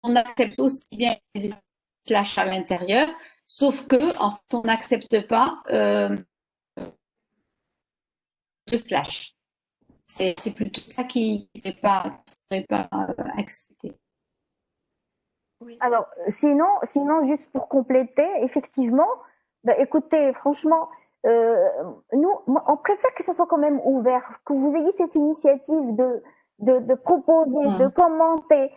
on accepte aussi bien les slash à l'intérieur, sauf que en fait, on n'accepte pas de slash. C'est plutôt ça qui ne serait pas accepté. Oui. Alors, sinon, juste pour compléter, effectivement, bah, écoutez, franchement, on préfère que ce soit quand même ouvert, que vous ayez cette initiative de proposer, de commenter.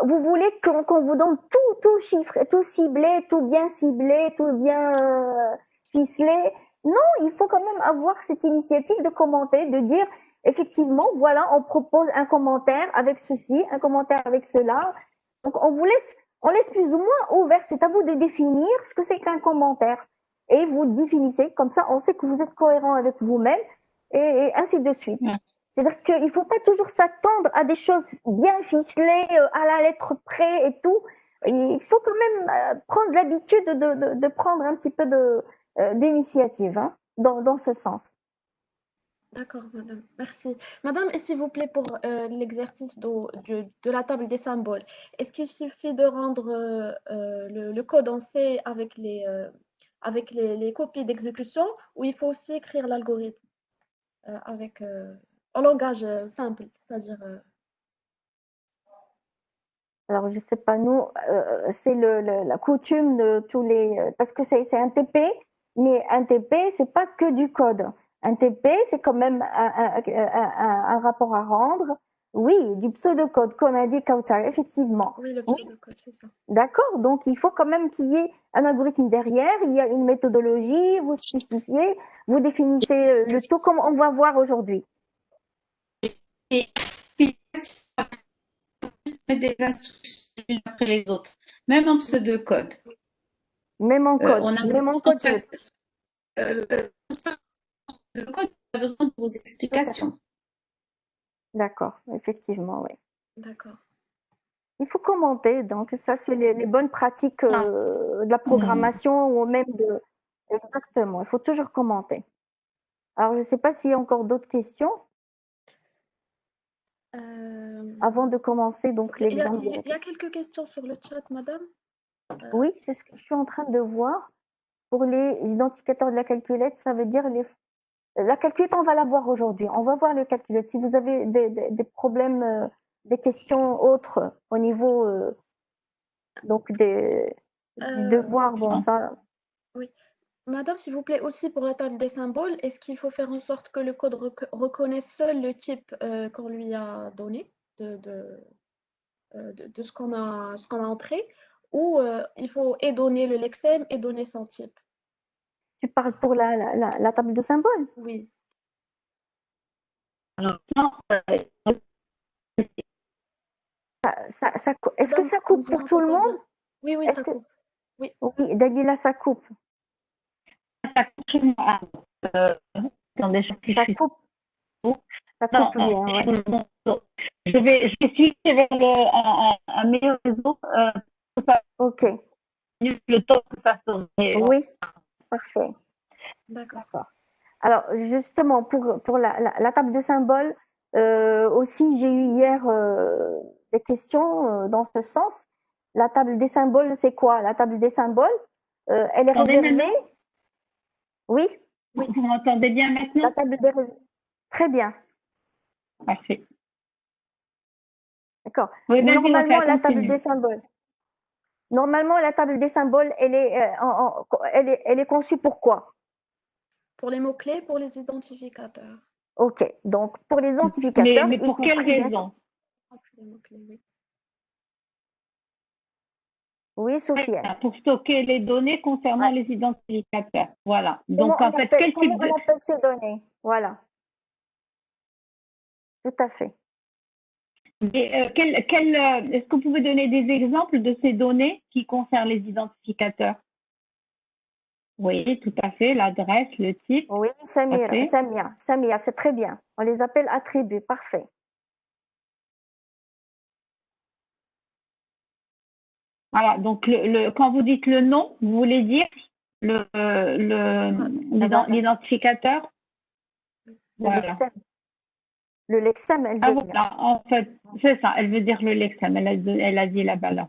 Vous voulez qu'on vous donne tout chiffre, tout ciblé, tout bien ciblé, tout bien ficelé. Non, il faut quand même avoir cette initiative de commenter, de dire, effectivement, voilà, on propose un commentaire avec ceci, un commentaire avec cela. Donc, on laisse plus ou moins ouvert. C'est à vous de définir ce que c'est qu'un commentaire. Et vous définissez, comme ça, on sait que vous êtes cohérent avec vous-même, et ainsi de suite. C'est-à-dire qu'il ne faut pas toujours s'attendre à des choses bien ficelées, à la lettre près et tout. Il faut quand même prendre l'habitude de prendre un petit peu d'initiative dans ce sens. D'accord, madame. Merci. Madame, et s'il vous plaît, pour l'exercice de la table des symboles, est-ce qu'il suffit de rendre le code en C avec les copies d'exécution ou il faut aussi écrire l'algorithme en langage simple, c'est-à-dire Alors, je sais pas, nous, c'est la coutume de tous les. Parce que c'est un TP, mais un TP, c'est pas que du code. Un TP, c'est quand même un rapport à rendre. Oui, du pseudocode, comme a dit Kautar, effectivement. oui, le Oui, pseudocode, c'est ça. d'accord. Donc, il faut quand même qu'il y ait un algorithme derrière. Il y a une méthodologie, vous spécifiez, vous définissez le tout comme on va voir aujourd'hui. Et des instructions les après les autres, même en pseudocode. Même en code. On a Même en besoin, code, en fait, de code, on a besoin de vos explications. d'accord, effectivement, oui. D'accord. Il faut commenter, donc ça c'est les bonnes pratiques de la programmation ou même de... Exactement, il faut toujours commenter. Alors je ne sais pas s'il y a encore d'autres questions avant de commencer donc l'exemple. Il y a quelques questions sur le chat, madame. Oui, c'est ce que je suis en train de voir. Pour les identificateurs de la calculette, ça veut dire la calculette, on va la voir aujourd'hui. On va voir les calculettes. Si vous avez des problèmes, des questions autres au niveau donc du devoir, bon ça... Oui. Madame, s'il vous plaît, aussi pour la table des symboles, est-ce qu'il faut faire en sorte que le code reconnaisse seul le type qu'on lui a donné de ce qu'on a entré, ou il faut et donner le lexème et donner son type? Tu parles pour la table de symboles? Oui. Alors, non, Est-ce que Madame, ça on ne coupe vous pour tout entend le pas bien. monde? Oui, oui, Est-ce ça que coupe. Oui. oui, Dalila, ça coupe. euh, attendez, Ça coupe, ça non, coupe bien, ouais. je vais switcher vers un meilleur réseau. Ok, Le temps que ça se oui, parfait. D'accord. D'accord. Alors, justement, pour la table de symboles, aussi, j'ai eu hier des questions dans ce sens. La table des symboles, c'est quoi? La table des symboles, elle est Attendez réservée. maintenant. Oui, Oui. Vous m'entendez bien la maintenant? table des très bien. Parfait. D'accord. Oui, vas-y, Normalement, la table continue. des symboles. Normalement, la table des symboles, elle est conçue pour quoi? Pour les mots-clés, pour les identificateurs. Ok, donc pour les identificateurs, Mais y pour quelle compris bien sûr. raison? Ah, pour les mots-clés, oui. Oui, Sofiane. Pour stocker les données concernant Ouais. les identificateurs. Voilà. Donc, en fait, quel Comment type de... on appelle ces données? Voilà, tout à fait. Est-ce que vous pouvez donner des exemples de ces données qui concernent les identificateurs? Oui, tout à fait. L'adresse, le type. Oui, Samia, c'est très bien. On les appelle attributs, parfait. Voilà. Donc, quand vous dites le nom, vous voulez dire l'identificateur? Le Voilà. lexème. Le lexème, elle Ah veut dire. voilà, en fait, c'est ça. Elle veut dire le lexème. Elle a dit la valeur.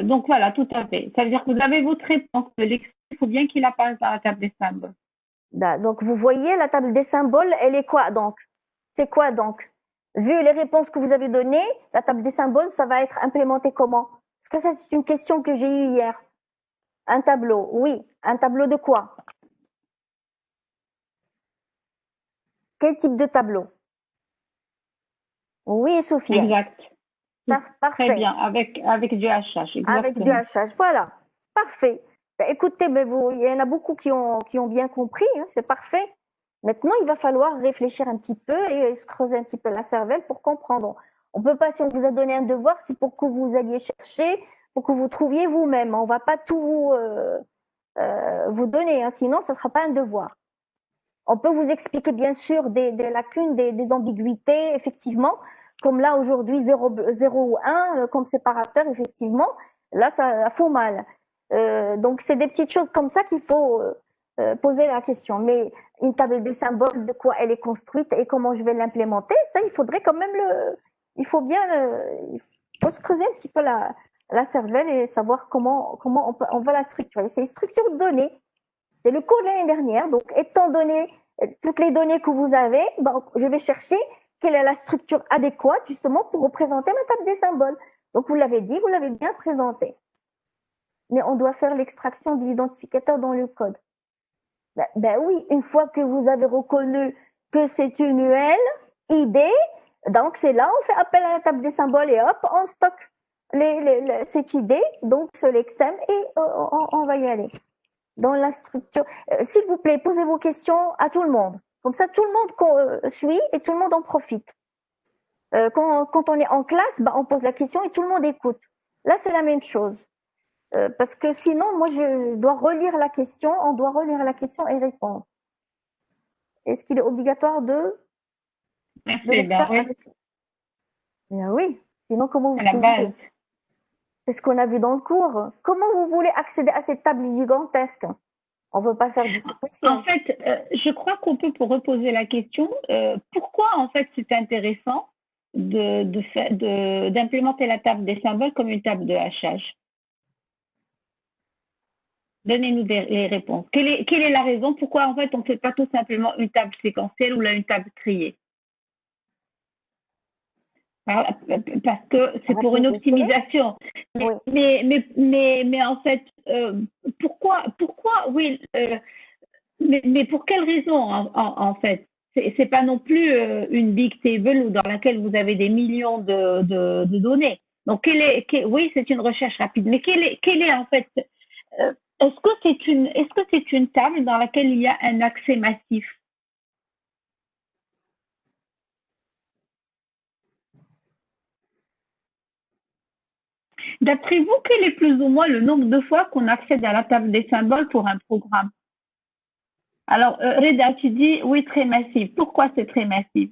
Donc voilà, tout à fait. Ça veut dire que vous avez votre réponse. L'extrait, il faut bien qu'il apparaisse dans la table des symboles. Donc, vous voyez, la table des symboles, elle est quoi donc? C'est quoi donc? Vu les réponses que vous avez données, la table des symboles, ça va être implémenté comment? Parce que ça, c'est une question que j'ai eue hier. Un tableau, oui. Un tableau de quoi? Quel type de tableau? Oui, Sophia. Exact. Très Parfait. bien, avec du hachage, Avec du exactement. hachage, voilà. Parfait. Ben, écoutez, il y en a beaucoup qui ont bien compris, hein, c'est parfait. Maintenant, il va falloir réfléchir un petit peu et se creuser un petit peu la cervelle pour comprendre. On peut pas, si on vous a donné un devoir, c'est pour que vous alliez chercher, pour que vous trouviez vous-même. On va pas tout vous donner, hein, sinon ça ne sera pas un devoir. On peut vous expliquer bien sûr des lacunes, des ambiguïtés, effectivement, comme là aujourd'hui 0 ou 1 comme séparateur, effectivement, là ça fout mal. Donc c'est des petites choses comme ça qu'il faut poser la question. Mais une table des symboles, de quoi elle est construite et comment je vais l'implémenter, ça il faudrait quand même il faut se creuser un petit peu la cervelle et savoir comment on va la structurer. C'est une structure de données. C'est le cours de l'année dernière. Donc, étant donné toutes les données que vous avez, je vais chercher quelle est la structure adéquate justement pour représenter ma table des symboles. Donc, vous l'avez dit, vous l'avez bien présenté. Mais on doit faire l'extraction de l'identificateur dans le code. Ben oui, une fois que vous avez reconnu que c'est une UL, ID, donc c'est là, on fait appel à la table des symboles et hop, on stocke cette idée, donc sur l'exem et on va y aller. Dans la structure. S'il vous plaît, posez vos questions à tout le monde. Comme ça, tout le monde suit et tout le monde en profite. Quand on est en classe, on pose la question et tout le monde écoute. Là, c'est la même chose. Parce que sinon, moi, je dois relire la question, on doit relire la question et répondre. Est-ce qu'il est obligatoire de Merci, le faire oui. avec... Bien oui, sinon comment vous À la base. C'est ce qu'on a vu dans le cours. Comment vous voulez accéder à cette table gigantesque? On ne veut pas faire du spécial. En fait, je crois qu'on peut reposer la question, pourquoi en fait c'est intéressant d'implémenter la table des symboles comme une table de hachage? Donnez-nous les réponses. Quelle est la raison pourquoi en fait on ne fait pas tout simplement une table séquentielle ou là une table triée? Parce que c'est pour une optimisation. Oui. Mais en fait, pourquoi oui, mais pour quelle raison en fait? C'est pas non plus une big table ou dans laquelle vous avez des millions de données. Donc oui, c'est une recherche rapide, mais quelle est en fait est-ce que c'est une table dans laquelle il y a un accès massif? D'après vous, quel est plus ou moins le nombre de fois qu'on accède à la table des symboles pour un programme? Alors, Reda, tu dis oui, très massif. Pourquoi c'est très massif?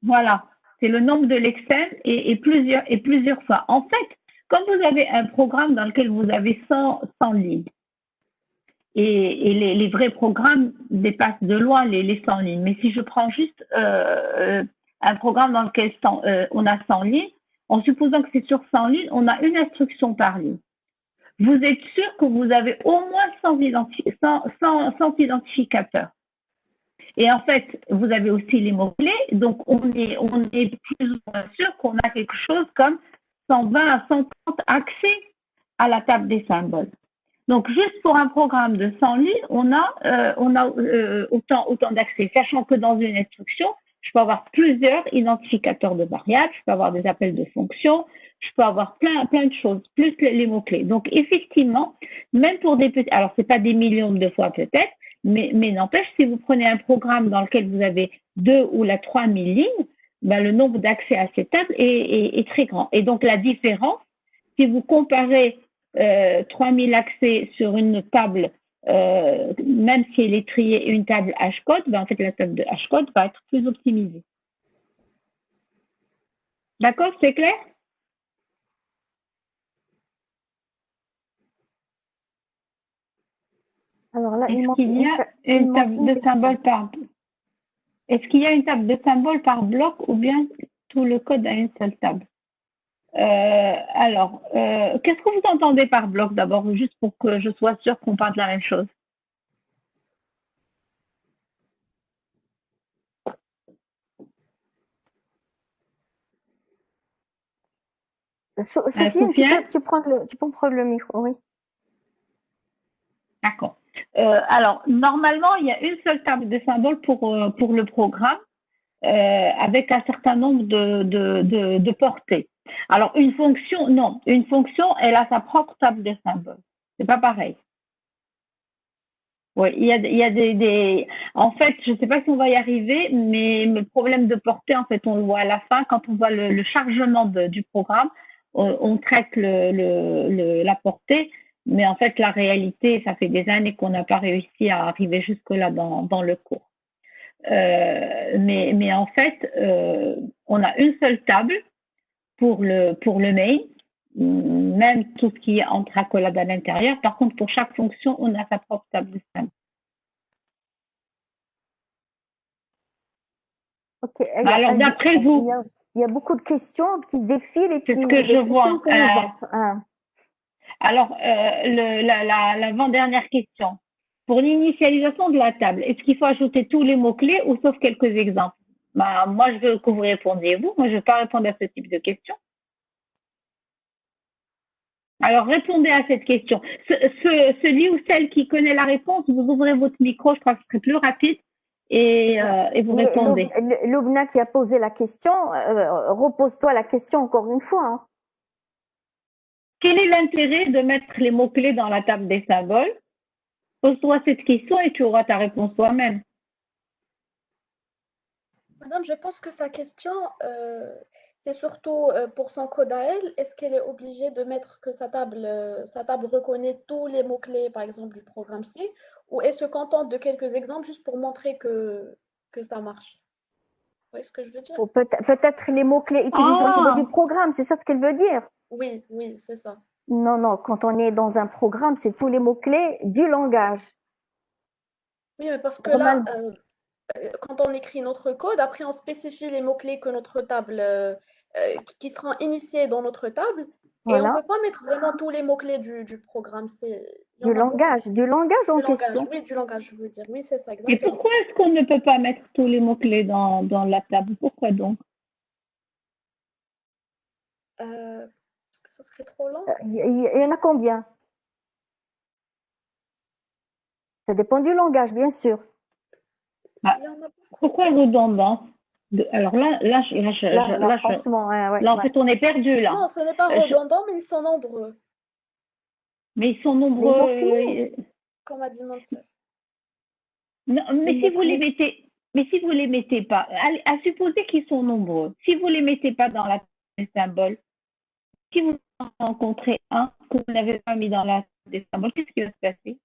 Voilà, c'est le nombre de l'externe et plusieurs fois. En fait, quand vous avez un programme dans lequel vous avez 100 lignes, et les vrais programmes dépassent de loin les 100 lignes. Mais si je prends juste un programme dans lequel on a 100 lignes, en supposant que c'est sur 100 lignes, on a une instruction par ligne. Vous êtes sûr que vous avez au moins 100 identificateurs. Et en fait, vous avez aussi les mots-clés, donc on est plus ou moins sûr qu'on a quelque chose comme 120 à 130 accès à la table des symboles. Donc, juste pour un programme de 100 lignes, on a autant d'accès, sachant que dans une instruction, je peux avoir plusieurs identificateurs de variables, je peux avoir des appels de fonctions, je peux avoir plein de choses, plus les mots-clés. Donc, effectivement, même pour des petits, alors c'est pas des millions de fois peut-être, mais n'empêche, si vous prenez un programme dans lequel vous avez 2 ou 3 000 lignes, le nombre d'accès à ces tables est très grand. Et donc, la différence, si vous comparez 3000 accès sur une table, même si elle est triée une table hashcode, en fait, la table de hashcode va être plus optimisée. D'accord, c'est clair? Alors là, est-ce qu'il y a une table de symboles par Est-ce qu'il y a une table de symboles par bloc ou bien tout le code a une seule table? Qu'est-ce que vous entendez par bloc d'abord, juste pour que je sois sûre qu'on parle de la même chose? Sophie, Soufiane? tu peux prendre le micro, oui. D'accord. Alors, normalement, il y a une seule table de symboles pour le programme avec un certain nombre de portées. Alors, une fonction, non. Une fonction, elle a sa propre table de symboles. C'est pas pareil. Oui, il y a des... En fait, je ne sais pas si on va y arriver, mais le problème de portée, en fait, on le voit à la fin, quand on voit le chargement du programme, on traite la portée, mais en fait, la réalité, ça fait des années qu'on n'a pas réussi à arriver jusque-là dans le cours. Mais en fait, on a une seule table pour le main, même tout ce qui est entre accolades à l'intérieur. Par contre, pour chaque fonction, on a sa propre table de symboles. Ok. Alors, d'après vous, il y a beaucoup de questions qui se défilent et puis c'est ce que je vois. Alors, l'avant-dernière question. Pour l'initialisation de la table, est-ce qu'il faut ajouter tous les mots-clés ou sauf quelques exemples? Moi, je veux que vous répondiez vous. Moi, je ne vais pas répondre à ce type de questions. Alors, répondez à cette question. Celui ou celle qui connaît la réponse, vous ouvrez votre micro, je crois que ce serait plus rapide, et vous répondez. Loubna qui a posé la question, repose-toi la question encore une fois. Hein. Quel est l'intérêt de mettre les mots-clés dans la table des symboles? Pose-toi cette question et tu auras ta réponse toi-même. Madame, je pense que sa question, c'est surtout pour son code à elle. Est-ce qu'elle est obligée de mettre que sa table reconnaît tous les mots-clés, par exemple, du programme C, ou elle se contente de quelques exemples juste pour montrer que ça marche? Vous voyez ce que je veux dire? Peut-être les mots-clés utilisés au niveau du programme, c'est ça ce qu'elle veut dire? Oui, c'est ça. Non, quand on est dans un programme, c'est tous les mots-clés du langage. Oui, mais parce que là, quand on écrit notre code, après on spécifie les mots-clés que notre table, qui seront initiés dans notre table, et on ne peut pas mettre vraiment tous les mots-clés du programme. Du langage en question. Oui, du langage, je veux dire. Oui, c'est ça, exactement. Et pourquoi est-ce qu'on ne peut pas mettre tous les mots-clés dans la table? Pourquoi donc? Parce que ça serait trop long. Il y en a combien? Ça dépend du langage, bien sûr. Pourquoi redondance? Alors là, franchement, en fait, on est perdu là. Non, ce n'est pas redondant, mais ils sont nombreux. Mais ils sont nombreux. Comme a dit Mansef. Non, mais si vous les mettez pas, à supposer qu'ils sont nombreux, si vous les mettez pas dans la table des symboles, si vous en rencontrez un que vous n'avez pas mis dans la table des symboles, qu'est-ce qui va se passer?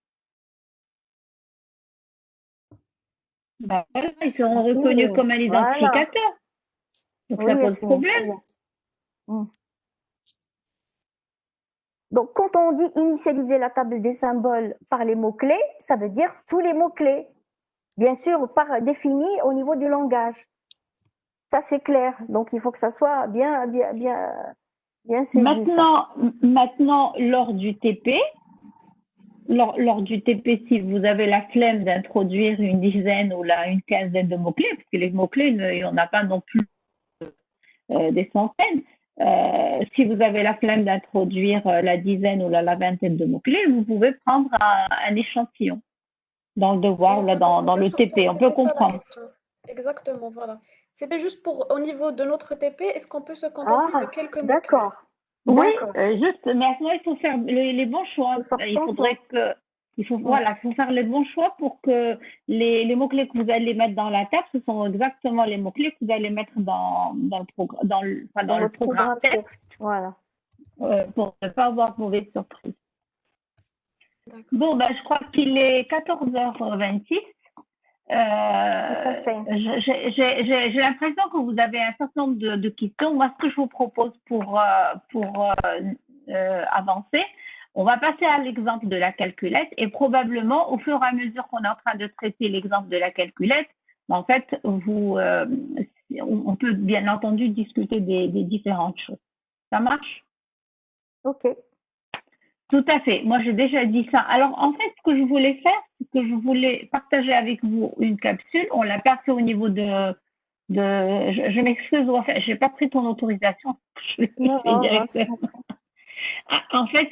Voilà, ils seront reconnus comme un identificateur. Donc ça pose problème. Donc quand on dit initialiser la table des symboles par les mots-clés, ça veut dire tous les mots-clés. Bien sûr, définis au niveau du langage. Ça c'est clair. Donc il faut que ça soit bien saisi. Maintenant, lors du TP, si vous avez la flemme d'introduire une dizaine ou une quinzaine de mots-clés, parce que les mots-clés, il n'y en a pas non plus des centaines. Si vous avez la flemme d'introduire la dizaine ou la vingtaine de mots-clés, vous pouvez prendre un échantillon dans le devoir, là, dans le TP. On peut comprendre. Exactement, voilà. C'était juste pour, au niveau de notre TP, est-ce qu'on peut se contenter de quelques mots-clés? D'accord. Oui, juste, mais à ce moment, il faut faire les bons choix. Il faut faire les bons choix pour que les mots-clés que vous allez mettre dans la table, ce sont exactement les mots-clés que vous allez mettre dans le programme texte. Voilà. Pour ne pas avoir de mauvaises surprises. Bon, je crois qu'il est 14h26. J'ai l'impression que vous avez un certain nombre de questions. Moi, ce que je vous propose pour avancer, on va passer à l'exemple de la calculette et probablement, au fur et à mesure qu'on est en train de traiter l'exemple de la calculette, En fait, on peut bien entendu discuter des différentes choses. Ça marche? Ok. Tout à fait. Moi, j'ai déjà dit ça. Alors, en fait, ce que je voulais faire, c'est que je voulais partager avec vous une capsule. On l'a pas fait au niveau je m'excuse, je n'ai pas pris ton autorisation. Je l'ai Non, fait non, non, directement. En fait,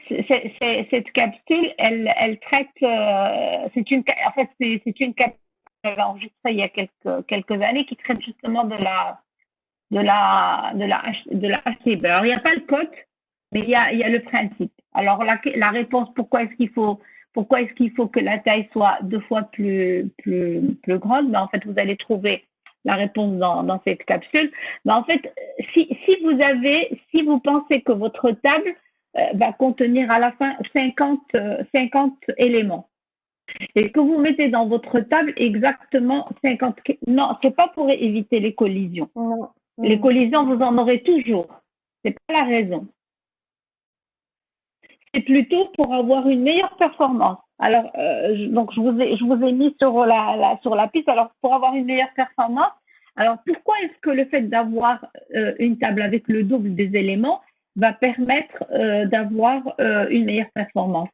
cette capsule, elle traite, en fait, c'est une capsule enregistrée il y a quelques années qui traite justement de la HCB. Alors, il n'y a pas le code, mais il y a le principe. Alors, la réponse, pourquoi est-ce qu'il faut que la taille soit 2 fois plus grande? Mais en fait, vous allez trouver la réponse dans cette capsule. Mais en fait, si vous pensez que votre table va contenir à la fin 50 éléments, et que vous mettez dans votre table exactement 50. Non, c'est pas pour éviter les collisions. non. Les collisions, vous en aurez toujours. C'est pas la raison. C'est plutôt pour avoir une meilleure performance. Alors, donc je vous ai mis sur la piste. Alors, pour avoir une meilleure performance, alors pourquoi est-ce que le fait d'avoir une table avec le double des éléments va permettre d'avoir une meilleure performance?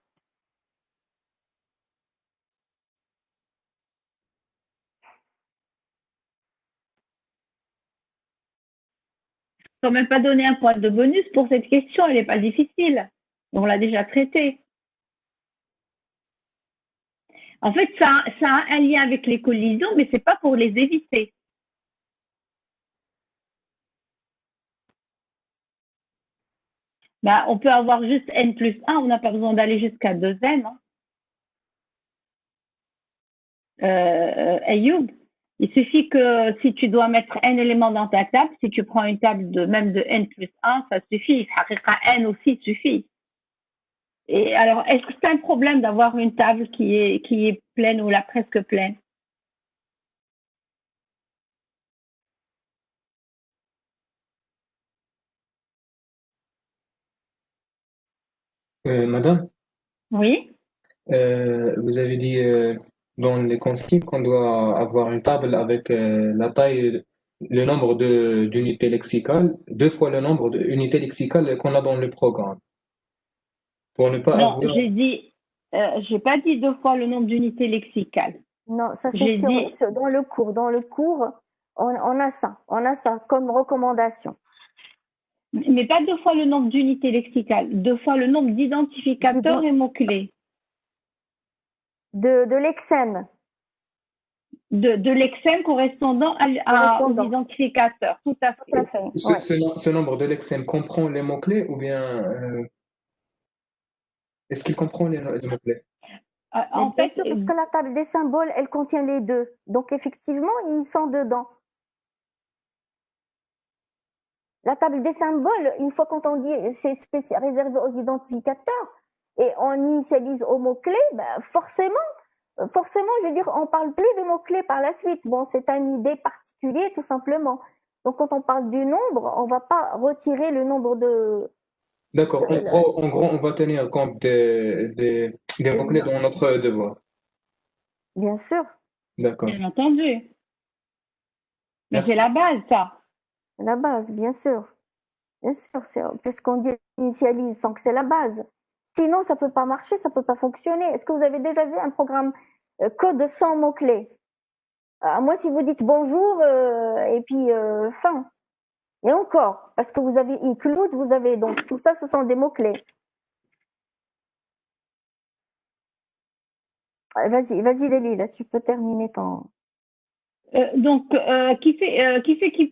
Quand même pas donné un point de bonus pour cette question, elle n'est pas difficile. On l'a déjà traitée. En fait, ça a un lien avec les collisions, mais c'est pas pour les éviter. Ben, on peut avoir juste n plus 1, on n'a pas besoin d'aller jusqu'à 2n. Hein. Ayoub, il suffit que si tu dois mettre n éléments dans ta table, si tu prends une table même de n plus 1, ça suffit. N aussi suffit. Et alors, est-ce que c'est un problème d'avoir une table qui est pleine ou là presque pleine? Madame, Oui. vous avez dit dans les consignes qu'on doit avoir une table avec la taille, le nombre d'unités lexicales, 2 fois le nombre d'unités lexicales qu'on a dans le programme. Pour ne pas Non, avoir. j'ai pas dit 2 fois le nombre d'unités lexicales. Non, ça c'est J'ai dit, dans le cours. Dans le cours, on a ça comme recommandation. mais pas 2 fois le nombre d'unités lexicales, 2 fois le nombre d'identificateurs et mots-clés. De l'exem. De l'exem correspondant aux identificateurs, tout à fait. Tout à fait. Ouais. Ce nombre de lexem comprend les mots-clés ou bien est-ce qu'il comprend les mots-clés? En fait, bien sûr, parce que la table des symboles, elle contient les deux. Donc, effectivement, ils sont dedans. La table des symboles, une fois quand on dit c'est réservé aux identificateurs et on initialise aux mots-clés, ben forcément, je veux dire, on parle plus de mots-clés par la suite. Bon, c'est une idée particulière, tout simplement. Donc, quand on parle du nombre, on va pas retirer le nombre de... D'accord. En gros, on va tenir compte des mots-clés dans notre devoir. Bien sûr. D'accord. Bien entendu. Mais Merci. c'est la base, ça. La base, bien sûr. Bien sûr, puisqu'on dit initialise, donc c'est la base. Sinon, ça peut pas marcher, ça peut pas fonctionner. Est-ce que vous avez déjà vu un programme code sans mots-clés? Moi, si vous dites bonjour et puis fin, et encore, parce que vous avez include, vous avez donc tout ça, ce sont des mots-clés. Vas-y, Delila, tu peux terminer ton... Donc, qui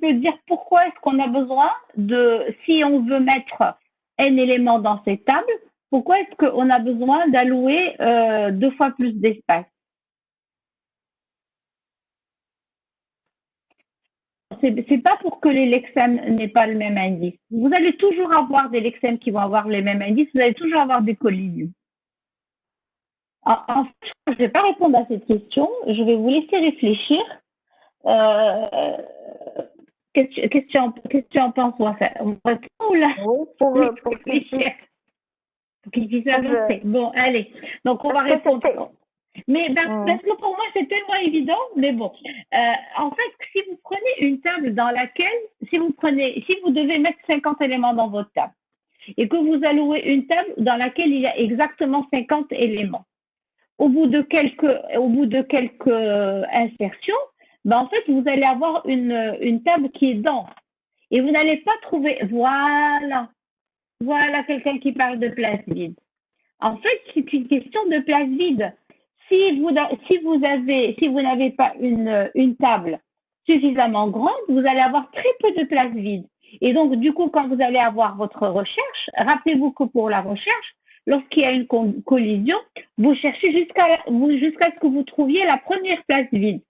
peut dire pourquoi est-ce qu'on a besoin si on veut mettre n éléments dans cette table, pourquoi est-ce qu'on a besoin d'allouer 2 fois plus d'espace? C'est pas pour que les lexèmes n'aient pas le même indice. Vous allez toujours avoir des lexèmes qui vont avoir les mêmes indices, vous allez toujours avoir des collisions. En fait, je ne vais pas répondre à cette question, je vais vous laisser réfléchir. Qu'est-ce que tu en penses? On répond ou là? Oui, pour qu'ils puissent avancer. Bon, allez. Donc, on va répondre. Mais parce que pour moi, c'est tellement évident, mais bon. En fait, si vous prenez une table dans laquelle, si vous devez mettre 50 éléments dans votre table et que vous allouez une table dans laquelle il y a exactement 50 éléments, au bout de quelques insertions, ben en fait, vous allez avoir une table qui est dense et vous n'allez pas trouver, voilà quelqu'un qui parle de place vide. En fait, c'est une question de place vide. Si vous n'avez pas une table suffisamment grande, vous allez avoir très peu de place vide. Et donc, du coup, quand vous allez avoir votre recherche, rappelez-vous que pour la recherche, lorsqu'il y a une collision, vous cherchez jusqu'à ce que vous trouviez la première place vide.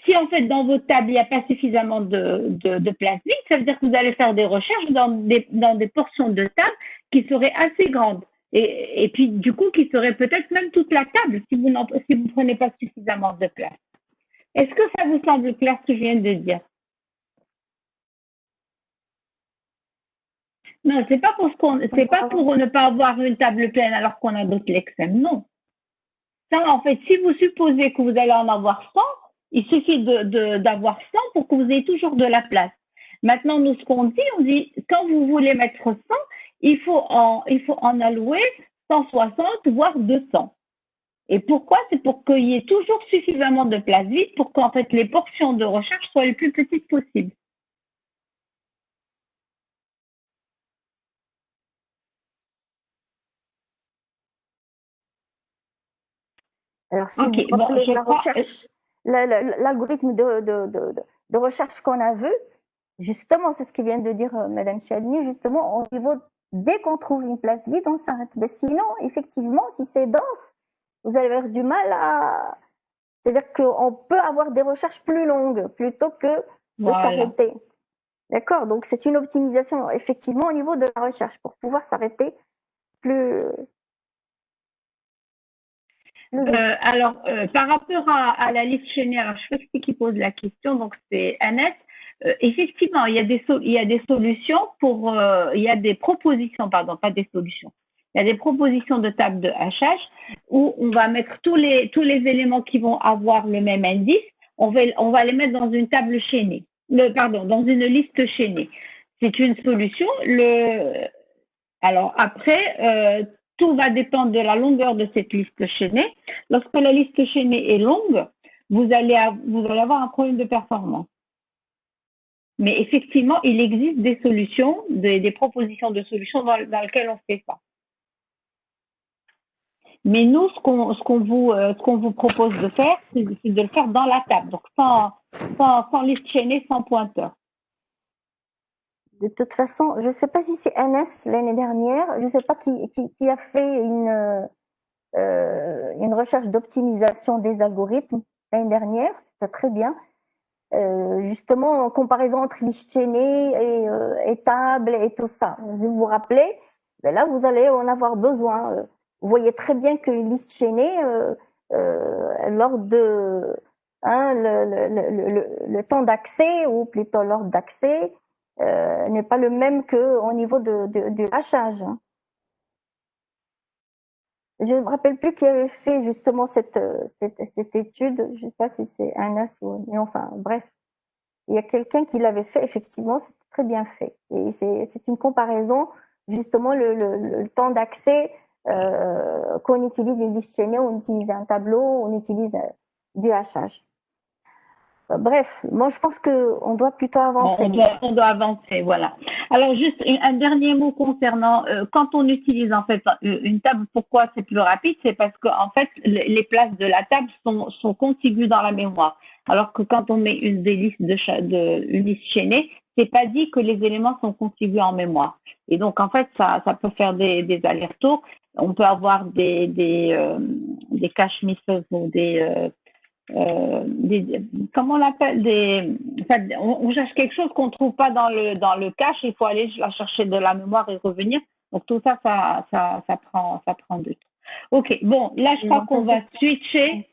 Si en fait dans votre table il n'y a pas suffisamment de place vide, ça veut dire que vous allez faire des recherches dans des portions de table qui seraient assez grandes. Et puis du coup qui seraient peut-être même toute la table si vous ne prenez pas suffisamment de place. Est-ce que ça vous semble clair ce que je viens de dire? Non, c'est pas pour ne pas avoir une table pleine alors qu'on a d'autres lexèmes, non. Ça, en fait, si vous supposez que vous allez en avoir 100, il suffit d'avoir 100 pour que vous ayez toujours de la place. Maintenant, nous, ce qu'on dit, on dit, quand vous voulez mettre 100, il faut en allouer 160, voire 200. Et pourquoi? C'est pour qu'il y ait toujours suffisamment de place vide pour qu'en fait, les portions de recherche soient les plus petites possibles. Alors, si vous rappelez la recherche, l'algorithme de recherche qu'on a vu, justement, c'est ce que vient de dire Madame Chadni, justement, au niveau, dès qu'on trouve une place vide, on s'arrête. Mais sinon, effectivement, si c'est dense, vous allez avoir du mal à... C'est-à-dire qu'on peut avoir des recherches plus longues plutôt que de s'arrêter. D'accord? Donc, c'est une optimisation, effectivement, au niveau de la recherche, pour pouvoir s'arrêter plus... Par rapport à la liste chaînée, alors je sais qui pose la question, donc c'est Annette. Effectivement, il y a des solutions il y a des propositions, pardon, pas des solutions. Il y a des propositions de table de hachage où on va mettre tous les éléments qui vont avoir le même indice, on va les mettre dans une table chaînée, dans une liste chaînée. C'est une solution. Alors après, tout va dépendre de la longueur de cette liste chaînée. Lorsque la liste chaînée est longue, vous allez avoir un problème de performance. Mais effectivement, il existe des solutions, des propositions de solutions dans lesquelles on fait ça. Mais nous, ce qu'on vous propose de faire, c'est de le faire dans la table, donc sans liste chaînée, sans pointeur. De toute façon, je ne sais pas si c'est NS l'année dernière, je ne sais pas qui a fait une recherche d'optimisation des algorithmes l'année dernière, c'était très bien. Justement, en comparaison entre liste chaînée et table et tout ça. Vous vous rappelez, ben là, vous allez en avoir besoin. Vous voyez très bien qu'une liste chaînée, lors de le temps d'accès, ou plutôt l'ordre d'accès, n'est pas le même qu'au niveau du hachage. Je ne me rappelle plus qui avait fait justement cette étude. Je ne sais pas si c'est Anas ou... Mais enfin, bref. Il y a quelqu'un qui l'avait fait, effectivement, c'était très bien fait. Et c'est une comparaison, justement, le temps d'accès, qu'on utilise une liste chaînée, on utilise un tableau, on utilise du hachage. Bref, moi je pense qu'on doit plutôt avancer. On doit avancer, voilà. Alors juste un dernier mot concernant quand on utilise en fait une table, pourquoi c'est plus rapide? C'est parce que en fait les places de la table sont contiguës dans la mémoire. Alors que quand on met une liste chaînée, c'est pas dit que les éléments sont contigus en mémoire. Et donc en fait ça peut faire des allers-retours. On peut avoir des cache misses ou comment on l'appelle, on cherche quelque chose qu'on ne trouve pas dans le cache, il faut aller la chercher de la mémoire et revenir. Donc tout ça prend du temps. Ok, bon, là je crois qu'on va switcher.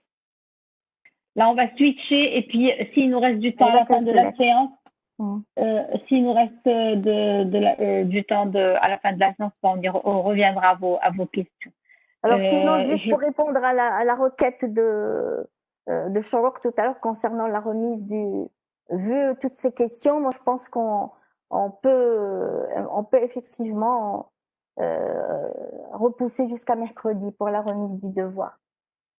Là on va switcher et puis s'il nous reste du temps à la fin de la séance, s'il nous reste du temps à la fin de la séance, on reviendra à vos questions. Alors sinon, juste Je- pour répondre à la requête de Shorrock tout à l'heure concernant la remise vu toutes ces questions, moi je pense on peut effectivement repousser jusqu'à mercredi pour la remise du devoir.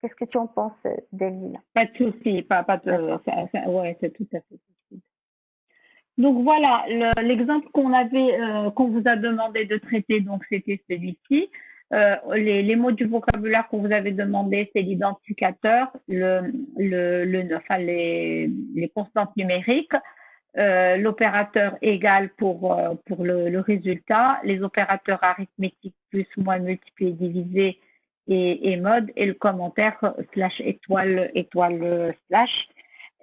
Qu'est-ce que tu en penses, Delila? Pas de souci, pas de, D'accord. ouais, c'est tout à fait possible. Donc voilà, l'exemple qu'on vous a demandé de traiter, donc c'était celui-ci. Les mots du vocabulaire qu'on vous avait demandé, c'est l'identificateur, enfin les constantes numériques, l'opérateur égal pour le résultat, les opérateurs arithmétiques plus, moins, multiplier, diviser et mode, et le commentaire slash étoile, étoile, slash.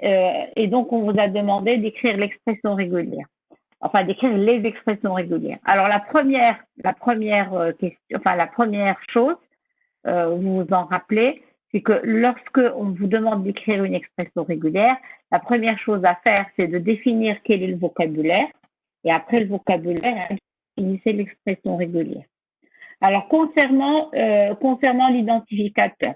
Et donc, on vous a demandé d'écrire l'expression régulière, enfin d'écrire les expressions régulières. Alors, la première question, enfin la première chose, vous vous en rappelez, c'est que lorsque on vous demande d'écrire une expression régulière, la première chose à faire, c'est de définir quel est le vocabulaire, et après le vocabulaire, définissez l'expression régulière. Alors, concernant l'identificateur,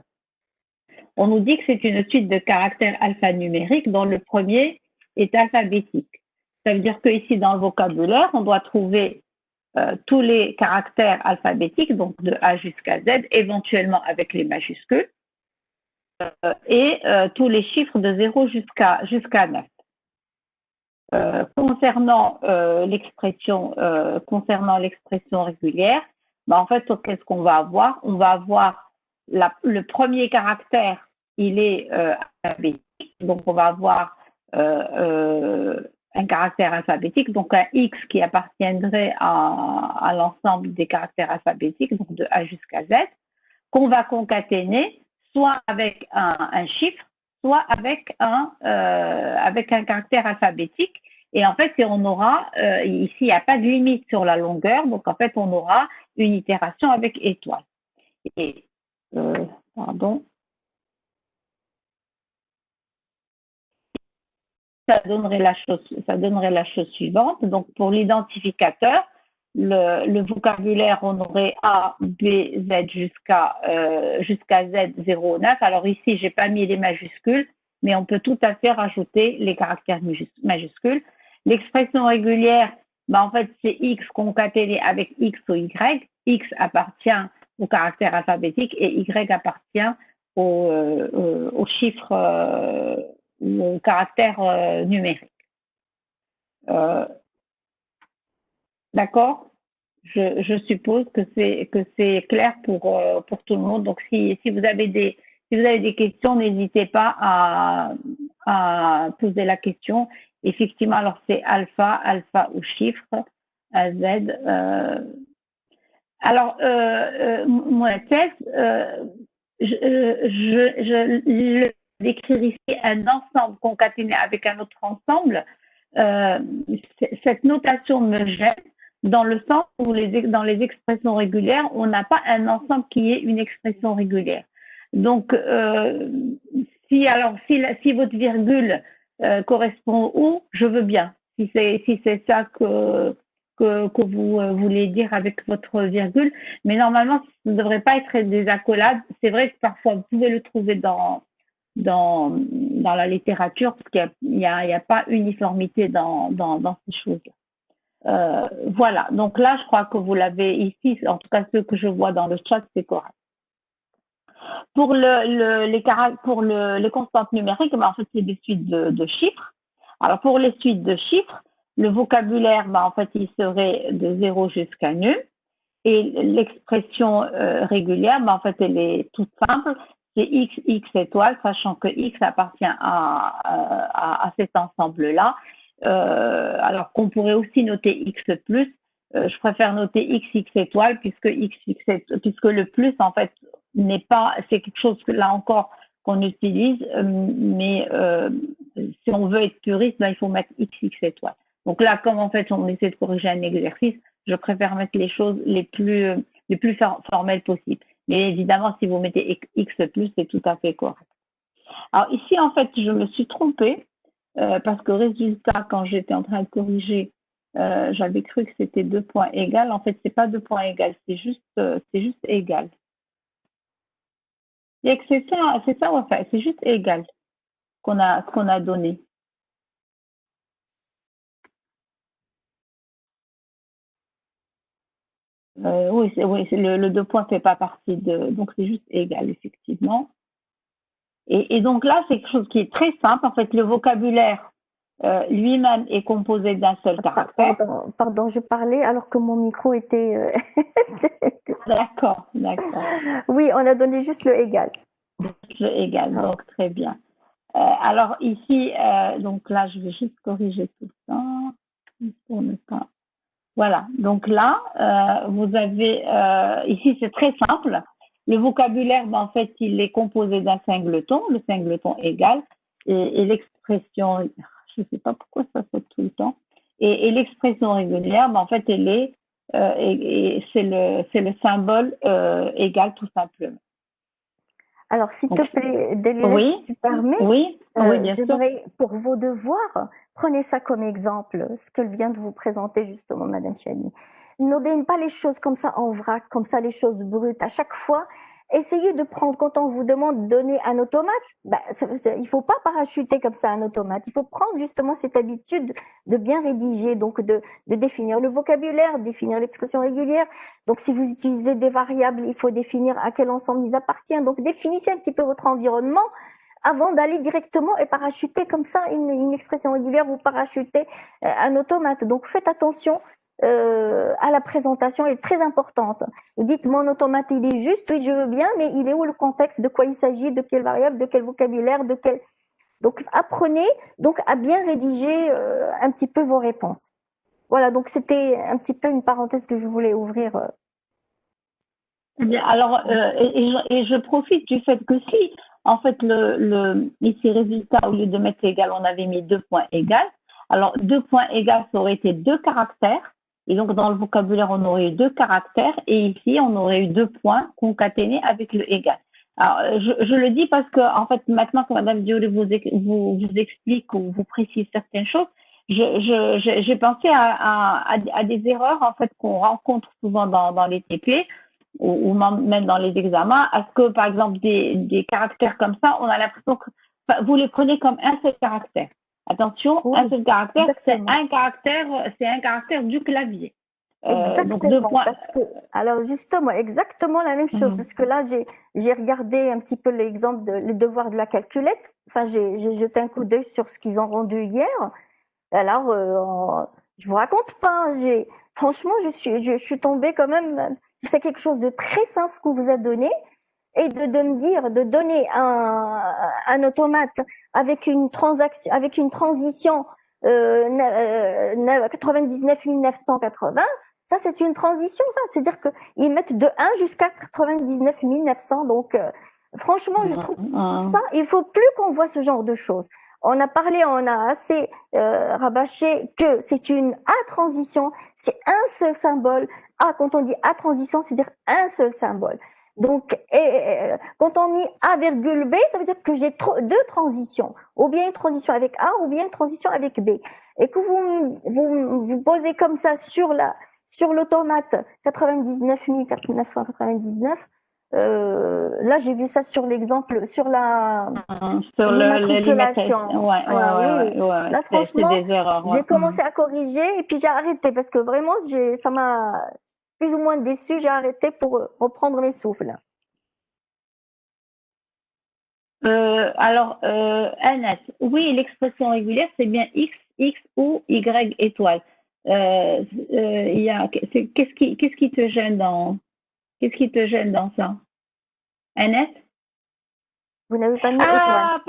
on nous dit que c'est une suite de caractères alphanumériques dont le premier est alphabétique. Ça veut dire qu'ici, dans le vocabulaire, on doit trouver tous les caractères alphabétiques, donc de A jusqu'à Z, éventuellement avec les majuscules, et tous les chiffres de 0 jusqu'à 9. Concernant l'expression régulière, en fait, qu'est-ce qu'on va avoir? On va avoir le premier caractère, il est alphabétique, donc on va avoir un caractère alphabétique, donc un X qui appartiendrait à l'ensemble des caractères alphabétiques, donc de A jusqu'à Z, qu'on va concaténer soit avec un chiffre, soit avec un caractère alphabétique. Et en fait, on aura, ici, il n'y a pas de limite sur la longueur, donc en fait, on aura une itération avec étoile. Et, pardon. Ça donnerait la chose suivante. Donc, pour l'identificateur, le vocabulaire, on aurait A, B, Z jusqu'à Z 0, 9. Alors ici, j'ai pas mis les majuscules, mais on peut tout à fait rajouter les caractères majuscules. L'expression régulière, en fait, c'est X concaténé avec X ou Y. X appartient au caractère alphabétique et Y appartient au chiffre ou au caractère numérique. D'accord? Je suppose que c'est clair pour tout le monde. Donc, si vous avez des questions, n'hésitez pas à poser la question. Effectivement, alors c'est alpha ou chiffre, Z. Alors, moi, test, je décrire ici un ensemble concaténé avec un autre ensemble. Cette notation me gêne dans le sens où dans les expressions régulières, on n'a pas un ensemble qui est une expression régulière. Donc, si votre virgule correspond où, je veux bien. Si c'est ça que vous voulez dire avec votre virgule, mais normalement, ça ne devrait pas être des accolades. C'est vrai que parfois, vous pouvez le trouver dans la littérature, parce qu'il n'y a pas uniformité dans ces choses-là. Voilà, donc là, je crois que vous l'avez ici, en tout cas, ce que je vois dans le chat, c'est correct. Pour les constantes numériques, en fait, c'est des suites de chiffres. Alors, pour les suites de chiffres, le vocabulaire, en fait, il serait de 0 jusqu'à nul. Et l'expression régulière, en fait, elle est toute simple. C'est X étoile, sachant que X appartient à cet ensemble-là. Alors qu'on pourrait aussi noter X plus. Je préfère noter X étoile puisque le plus, en fait, n'est pas, c'est quelque chose que là encore qu'on utilise, mais si on veut être puriste, il faut mettre X étoile. Donc là, comme en fait on essaie de corriger un exercice, je préfère mettre les choses les plus formelles possibles. Mais évidemment, si vous mettez X plus, c'est tout à fait correct. Alors ici, en fait, je me suis trompée parce que résultat, quand j'étais en train de corriger, j'avais cru que c'était 2 points égales. En fait, c'est pas 2 points égales, c'est juste égal. Et que c'est ça, Wafa, c'est juste égal ce qu'on a donné. Oui, le 2 points fait pas partie de, donc c'est juste égal, effectivement. Et donc là, c'est quelque chose qui est très simple. En fait, le vocabulaire lui-même est composé d'un seul caractère. Pardon, je parlais alors que mon micro était. D'accord. Oui, on a donné juste le égal. Le égal, donc très bien. Alors ici, donc là, je vais juste corriger tout ça pour ne pas. Voilà, donc là, vous avez, ici c'est très simple. Le vocabulaire, en fait, il est composé d'un singleton, le singleton égal, et l'expression, je ne sais pas pourquoi ça saute tout le temps, et l'expression régulière, en fait, elle est, c'est le symbole égal tout simplement. Alors, s'il te plaît, Delila, oui, si tu permets, oui, bien sûr. j'aimerais, pour vos devoirs, prenez ça comme exemple, ce que vient de vous présenter justement Madame Chani. Ne donnez pas les choses comme ça en vrac, comme ça les choses brutes. À chaque fois, essayez de prendre, quand on vous demande de donner un automate, il ne faut pas parachuter comme ça un automate. Il faut prendre justement cette habitude de bien rédiger, donc de définir le vocabulaire, définir l'expression régulière. Donc, si vous utilisez des variables, il faut définir à quel ensemble ils appartiennent. Donc, définissez un petit peu votre environnement avant d'aller directement et parachuter comme ça une expression régulière ou parachuter un automate. Donc, faites attention à la présentation, elle est très importante. Vous dites, mon automate, il est juste, oui, je veux bien, mais il est où le contexte, de quoi il s'agit, de quelle variable, de quel vocabulaire, de quel... Donc, apprenez donc à bien rédiger un petit peu vos réponses. Voilà, donc c'était un petit peu une parenthèse que je voulais ouvrir. Bien, alors, et je profite du fait que si, en fait, ici, résultat, au lieu de mettre égal, on avait mis 2 points égal. Alors, 2 points égal, ça aurait été 2 caractères. Et donc, dans le vocabulaire, on aurait eu 2 caractères. Et ici, on aurait eu 2 points concaténés avec le égal. Alors, je le dis parce que, en fait, maintenant que Madame Diolé vous explique ou vous précise certaines choses, j'ai pensé à des erreurs, en fait, qu'on rencontre souvent dans les TP ou même dans les examens, à ce que, par exemple, des caractères comme ça, on a l'impression que vous les prenez comme un seul caractère. Attention, oui, un seul caractère, c'est un caractère du clavier. Exactement, donc 2 points. Parce que, alors justement, exactement la même chose, parce que là, j'ai regardé un petit peu l'exemple les devoirs de la calculette. Enfin, j'ai jeté un coup d'œil sur ce qu'ils ont rendu hier. Alors, je vous raconte pas, franchement, je suis tombée quand même. C'est quelque chose de très simple ce qu'on vous a donné, et de me dire de donner un automate avec une transaction, avec une transition 99 980. Ça, c'est une transition, ça. C'est-à-dire qu'ils mettent de 1 jusqu'à 99 900. Donc, franchement, je trouve ça, il faut plus qu'on voit ce genre de choses. On a parlé, on a assez rabâché que c'est une A transition, c'est un seul symbole. A, quand on dit A transition, c'est-à-dire un seul symbole. Donc, quand on met A virgule B, ça veut dire que j'ai deux transitions, ou bien une transition avec A, ou bien une transition avec B. Et que vous posez comme ça sur l'automate 99 999, là j'ai vu ça sur l'exemple, sur l'immatriculation. Ouais, là franchement, des erreurs, j'ai commencé à corriger et puis j'ai arrêté parce que vraiment ça m'a plus ou moins déçue, j'ai arrêté pour reprendre mes souffles. Alors, Anas, oui, l'expression régulière, c'est bien X, X ou Y étoile. Qu'est-ce qui te gêne dans ça, Anas? Vous n'avez pas mis étoile.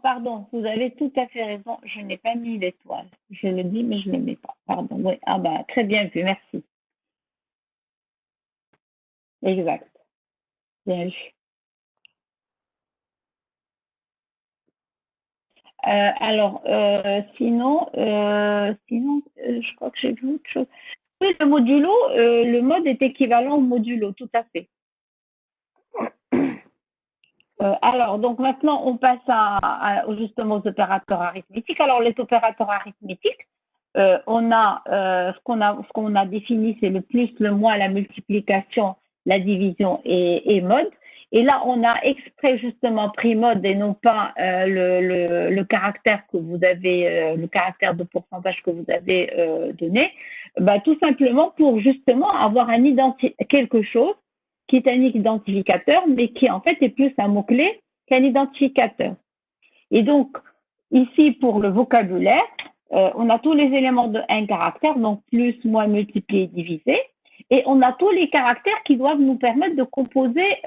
Pardon, vous avez tout à fait raison, je n'ai pas mis l'étoile. Je le dis, mais je ne le mets pas. Pardon, oui. Ah bah, très bien vu, merci. Exact. Bien vu. Sinon, je crois que j'ai vu autre chose. Oui, le modulo, le mode est équivalent au modulo, tout à fait. Alors, donc maintenant, on passe justement aux opérateurs arithmétiques. Alors, les opérateurs arithmétiques, on a ce qu'on a défini, c'est le plus, le moins, la multiplication, la division et mode. Et là, on a exprès justement pris mode et non pas le caractère que vous avez, le caractère de pourcentage que vous avez donné, bah, tout simplement pour justement avoir quelque chose qui est un identificateur, mais qui en fait est plus un mot-clé qu'un identificateur. Et donc, ici, pour le vocabulaire, on a tous les éléments de un caractère, donc plus, moins, multiplié, divisé. Et on a tous les caractères qui doivent nous permettre de composer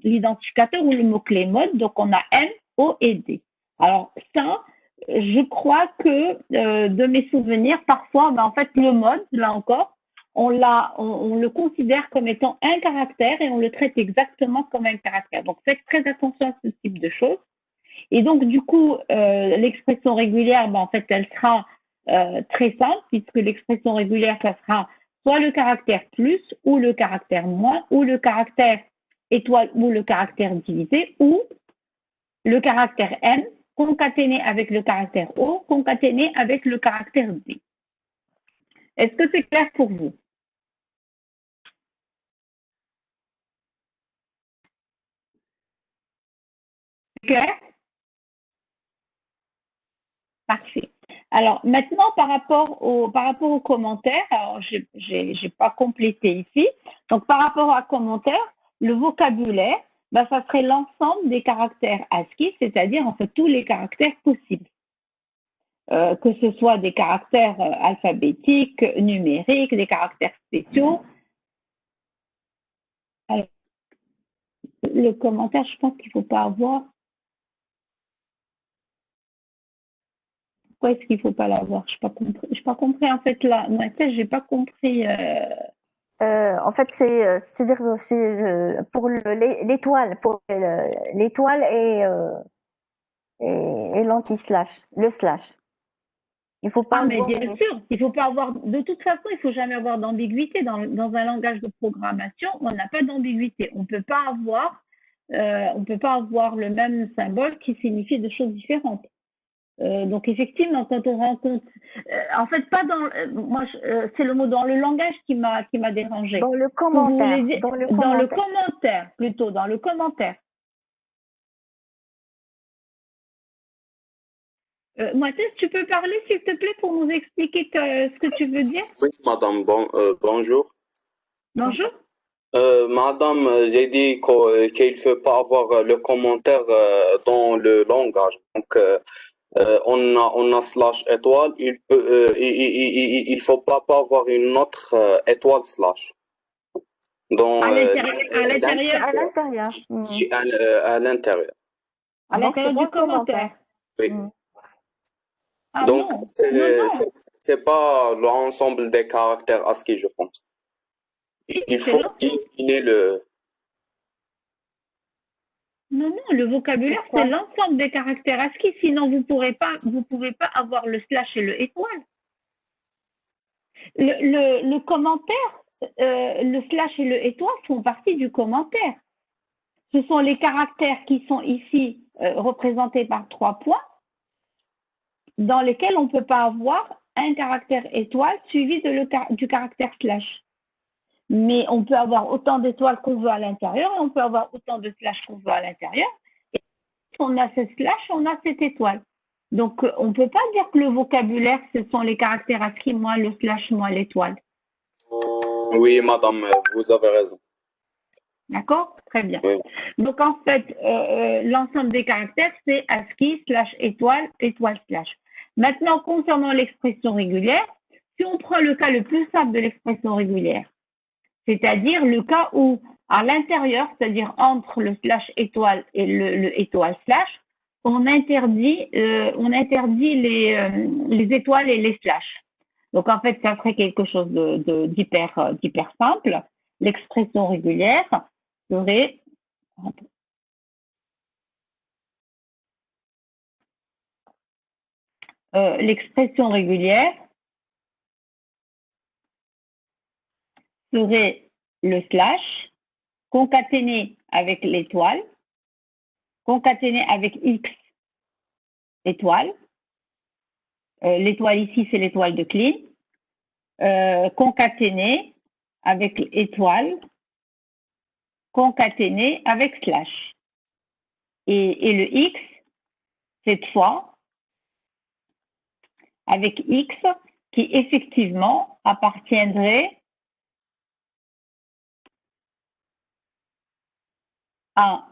l'identificateur ou le mot-clé mode. Donc, on a M, O et D. Alors, ça, je crois que de mes souvenirs, parfois, ben, en fait, le mode, là encore, on le considère comme étant un caractère et on le traite exactement comme un caractère. Donc, faites très attention à ce type de choses. Et donc, du coup, l'expression régulière, ben, en fait, elle sera très simple, puisque l'expression régulière, ça sera soit le caractère plus, ou le caractère moins, ou le caractère étoile, ou le caractère divisé, ou le caractère M concaténé avec le caractère O, concaténé avec le caractère D. Est-ce que c'est clair pour vous? C'est clair? Parfait. Alors maintenant, par rapport aux commentaires, alors j'ai pas complété ici. Donc par rapport aux commentaires, le vocabulaire, ben, ça serait l'ensemble des caractères ASCII, c'est-à-dire en fait tous les caractères possibles. Que ce soit des caractères alphabétiques, numériques, des caractères spéciaux. Alors, le commentaire, je pense qu'il ne faut pas avoir. Pourquoi est-ce qu'il ne faut pas l'avoir? Je n'ai pas compris en fait là. Moi, je n'ai pas compris. En fait, c'est-à-dire que c'est pour l'étoile, l'étoile et l'anti-slash, le slash. Il faut pas mais bien sûr, il faut pas avoir. De toute façon, il faut jamais avoir d'ambiguïté dans un langage de programmation. On n'a pas d'ambiguïté. On peut pas avoir le même symbole qui signifie des choses différentes. Donc effectivement, quand on rencontre, en fait, pas dans, moi, c'est le mot dans le langage qui m'a dérangé. Dans le commentaire. Dans le commentaire, plutôt dans le commentaire. Moïse, tu peux parler, s'il te plaît, pour nous expliquer ce que tu veux dire? Oui, madame, bonjour. Bonjour. Madame, j'ai dit qu'il ne faut pas avoir le commentaire dans le langage. Donc, on a slash étoile, il faut pas avoir une autre étoile slash. Dans, à l'intérieur. À l'intérieur. À l'intérieur. À l'intérieur du commentaire. Oui. Ah, donc, non. c'est pas l'ensemble des caractères ASCII, je pense. Il faut éliminer le... Non, le vocabulaire, c'est l'ensemble des caractères ASCII, sinon vous pouvez pas avoir le slash et le étoile. Le commentaire, le slash et le étoile font partie du commentaire. Ce sont les caractères qui sont ici représentés par 3 points, dans lesquels on ne peut pas avoir un caractère étoile suivi du caractère slash. Mais on peut avoir autant d'étoiles qu'on veut à l'intérieur et on peut avoir autant de slash qu'on veut à l'intérieur. Et si on a ce slash, on a cette étoile. Donc, on ne peut pas dire que le vocabulaire, ce sont les caractères ASCII, moins le slash, moins l'étoile. Oui, madame, vous avez raison. D'accord? Très bien. Oui. Donc, en fait, l'ensemble des caractères, c'est ASCII, slash, étoile, étoile, slash. Maintenant, concernant l'expression régulière, si on prend le cas le plus simple de l'expression régulière, c'est-à-dire le cas où, à l'intérieur, c'est-à-dire entre le slash étoile et le étoile slash, on interdit les étoiles et les slash. Donc, en fait, ça serait quelque chose d'hyper simple. L'expression régulière serait l'expression régulière serait le slash concaténé avec l'étoile, concaténé avec X étoile. L'étoile ici, c'est l'étoile de Kleene. Concaténé avec étoile, concaténé avec slash. Et le X, cette fois, avec X, qui effectivement appartiendrait à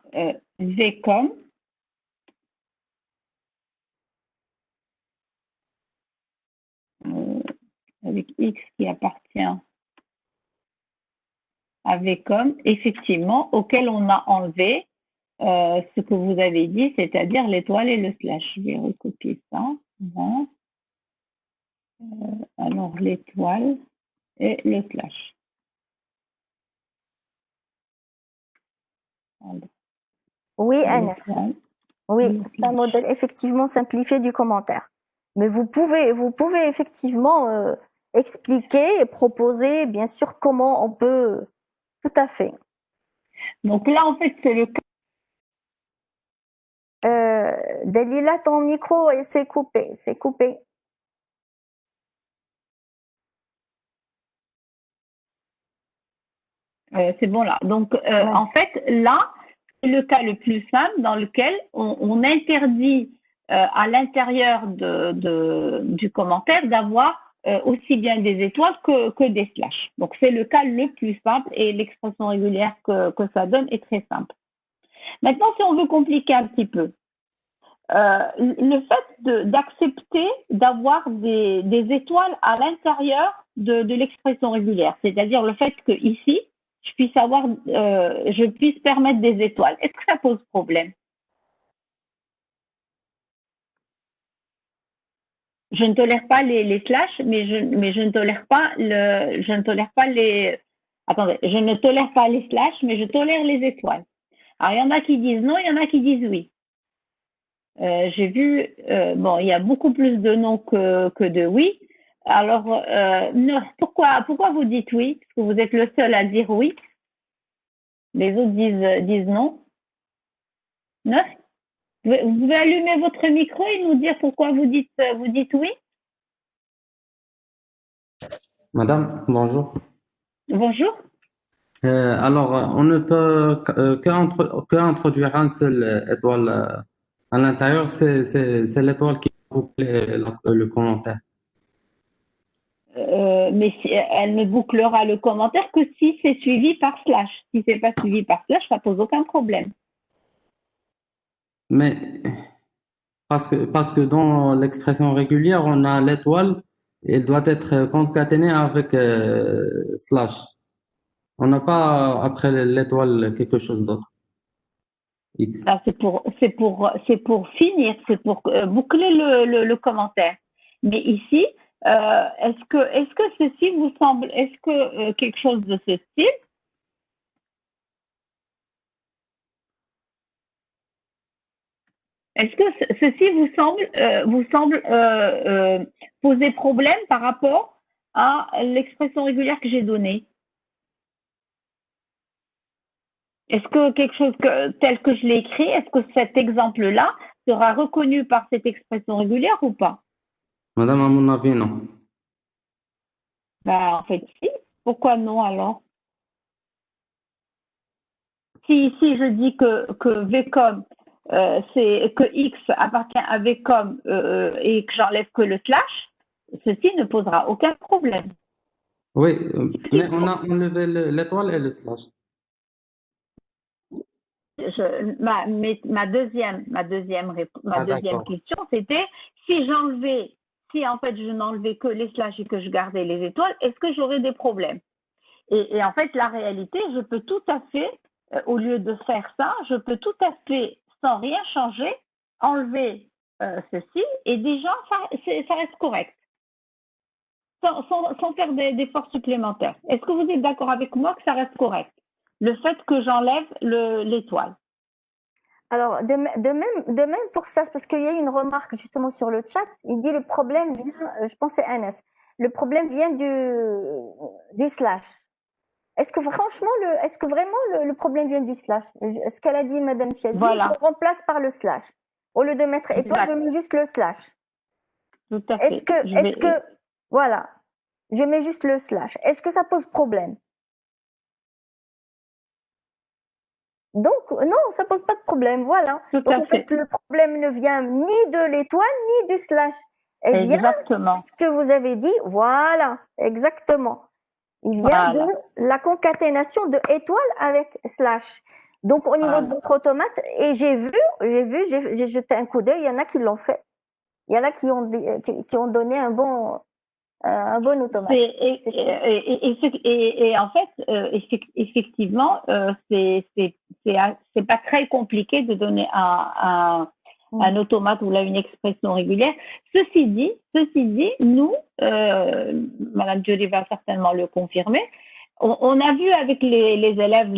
Vcom avec X qui appartient à Vcom, effectivement, auquel on a enlevé ce que vous avez dit, c'est-à-dire l'étoile et le slash. Je vais recopier ça. Bon. Alors, l'étoile et le slash. Oui, Anas. Oui, c'est un modèle effectivement simplifié du commentaire. Mais vous pouvez effectivement expliquer et proposer, bien sûr, comment on peut. Tout à fait. Donc là, en fait, c'est le cas. Dalila, ton micro, c'est coupé. C'est coupé. C'est bon là. Donc, en fait, là, c'est le cas le plus simple dans lequel on interdit à l'intérieur du commentaire d'avoir aussi bien des étoiles que des slashs. Donc, c'est le cas le plus simple et l'expression régulière que ça donne est très simple. Maintenant, si on veut compliquer un petit peu, le fait d'accepter d'avoir des étoiles à l'intérieur de l'expression régulière, c'est-à-dire le fait que ici, je puisse permettre des étoiles. Est-ce que ça pose problème? Je ne tolère pas les slashs, mais je ne tolère pas attendez, je ne tolère pas les slashs, mais je tolère les étoiles. Alors, il y en a qui disent non, il y en a qui disent oui. J'ai vu, bon, il y a beaucoup plus de non que de oui. Alors, non, pourquoi vous dites oui? Parce que vous êtes le seul à dire oui. Les autres disent non. Non? Vous pouvez allumer votre micro et nous dire pourquoi vous dites oui? Madame, bonjour. Bonjour. Alors, on ne peut qu'introduire un seul étoile à l'intérieur, c'est l'étoile qui boucle le commentaire. Mais elle ne bouclera le commentaire que si c'est suivi par slash. Si c'est pas suivi par slash, ça pose aucun problème. Mais parce que dans l'expression régulière, on a l'étoile, elle doit être concaténée avec slash. On n'a pas après l'étoile quelque chose d'autre. X. C'est pour finir, c'est pour boucler le commentaire. Mais ici, est-ce que ceci vous semble, est-ce que quelque chose de ce style, est-ce que ceci vous semble poser problème par rapport à l'expression régulière que j'ai donnée? Est-ce que quelque chose tel que je l'ai écrit, est-ce que cet exemple-là sera reconnu par cette expression régulière ou pas? Madame, à mon avis, non. En fait, si. Pourquoi non alors? Si je dis que Vcom, c'est que X appartient à Vcom et que j'enlève que le slash, ceci ne posera aucun problème. Oui, mais on a enlevé l'étoile et le slash. Ma deuxième question, c'était si en fait je n'enlevais que les slash et que je gardais les étoiles, est-ce que j'aurais des problèmes? Et en fait, la réalité, je peux tout à fait, au lieu de faire ça, je peux tout à fait, sans rien changer, enlever ceci et déjà, ça reste correct. Sans faire d'efforts supplémentaires. Est-ce que vous êtes d'accord avec moi que ça reste correct? Le fait que j'enlève l'étoile. Alors, de même pour ça, parce qu'il y a une remarque justement sur le chat, il dit le problème vient, je pense c'est Anas, le problème vient du slash. Est-ce que vraiment le problème vient du slash? Ce qu'elle a dit Madame Chiadi, voilà. Je remplace par le slash. Au lieu de mettre étoile, je mets juste le slash. Tout à fait. Voilà, je mets juste le slash. Est-ce que ça pose problème? Donc, non, ça pose pas de problème, voilà. Tout Donc, à en fait, fait. le problème ne vient ni de l'étoile, ni du slash. Elle vient Exactement. de ce que vous avez dit, voilà, exactement. Il vient Voilà. de la concaténation de étoile avec slash. Donc, au niveau Voilà. de votre automate, et j'ai jeté un coup d'œil, il y en a qui l'ont fait. Il y en a qui ont donné un bon automate. Et en fait, effectivement, c'est pas très compliqué de donner un automate ou là une expression régulière. Ceci dit, nous, Madame Joly va certainement le confirmer, on a vu avec les élèves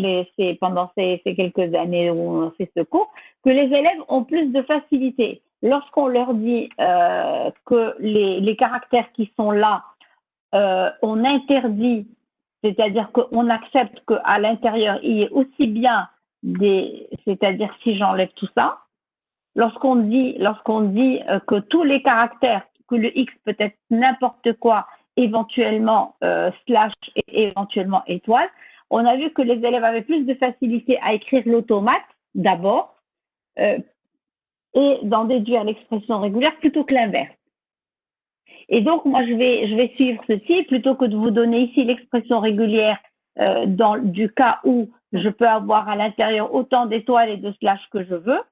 pendant ces quelques années où on fait ce cours que les élèves ont plus de facilité. Lorsqu'on leur dit que les caractères qui sont là, on interdit, c'est-à-dire qu'on accepte qu'à l'intérieur, il y ait aussi bien c'est-à-dire si j'enlève tout ça, lorsqu'on dit que tous les caractères, que le X peut être n'importe quoi, éventuellement slash et éventuellement étoile, on a vu que les élèves avaient plus de facilité à écrire l'automate d'abord et d'en déduire l'expression régulière plutôt que l'inverse. Et donc, moi, je vais suivre ceci plutôt que de vous donner ici l'expression régulière du cas où je peux avoir à l'intérieur autant d'étoiles et de slash que je veux.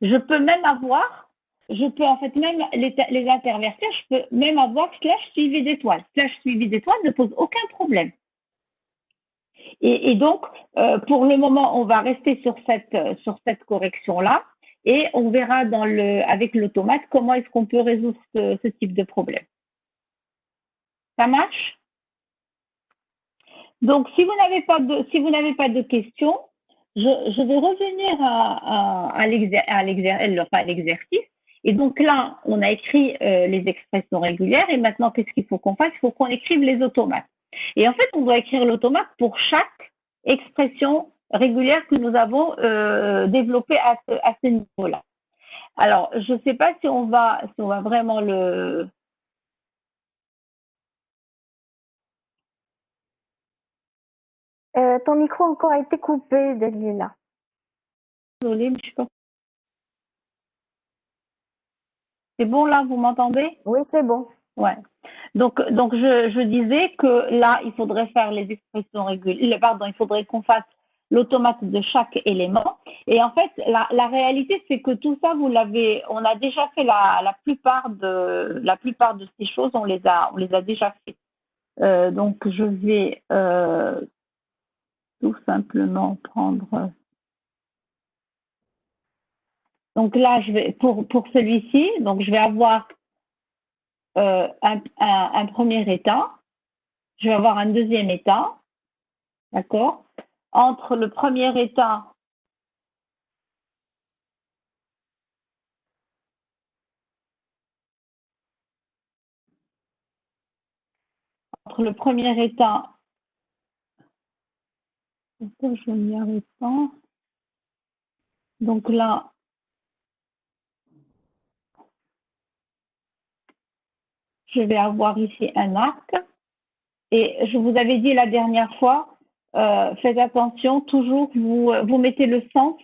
Je peux même avoir, en fait même les interverser, je peux même avoir slash suivi d'étoiles. Slash suivi d'étoiles ne pose aucun problème. Et donc, pour le moment, on va rester sur cette correction-là et on verra avec l'automate comment est-ce qu'on peut résoudre ce type de problème. Ça marche? Donc, si vous n'avez pas de questions, je vais revenir à l'exercice. Et donc là, on a écrit les expressions régulières. Et maintenant, qu'est-ce qu'il faut qu'on fasse? Il faut qu'on écrive les automates. Et en fait, on doit écrire l'automate pour chaque expression régulière que nous avons développée à ce niveau-là. Alors, je ne sais pas si on va vraiment le... Ton micro a encore été coupé, Dalila. Désolée, mais je ne sais pas. C'est bon là, vous m'entendez? Oui, c'est bon. Ouais. Donc je disais que là, il faudrait faire les expressions régulières. Pardon, il faudrait qu'on fasse l'automate de chaque élément. Et en fait, la réalité, c'est que tout ça, on a déjà fait la plupart de ces choses, on les a déjà fait. Donc je vais tout simplement prendre. Donc là, je vais pour celui-ci, donc je vais avoir un premier état, je vais avoir un deuxième état, d'accord? Entre le premier état pourquoi je n'y arrive pas? Donc là, je vais avoir ici un arc. Et je vous avais dit la dernière fois, faites attention, toujours vous mettez le sens.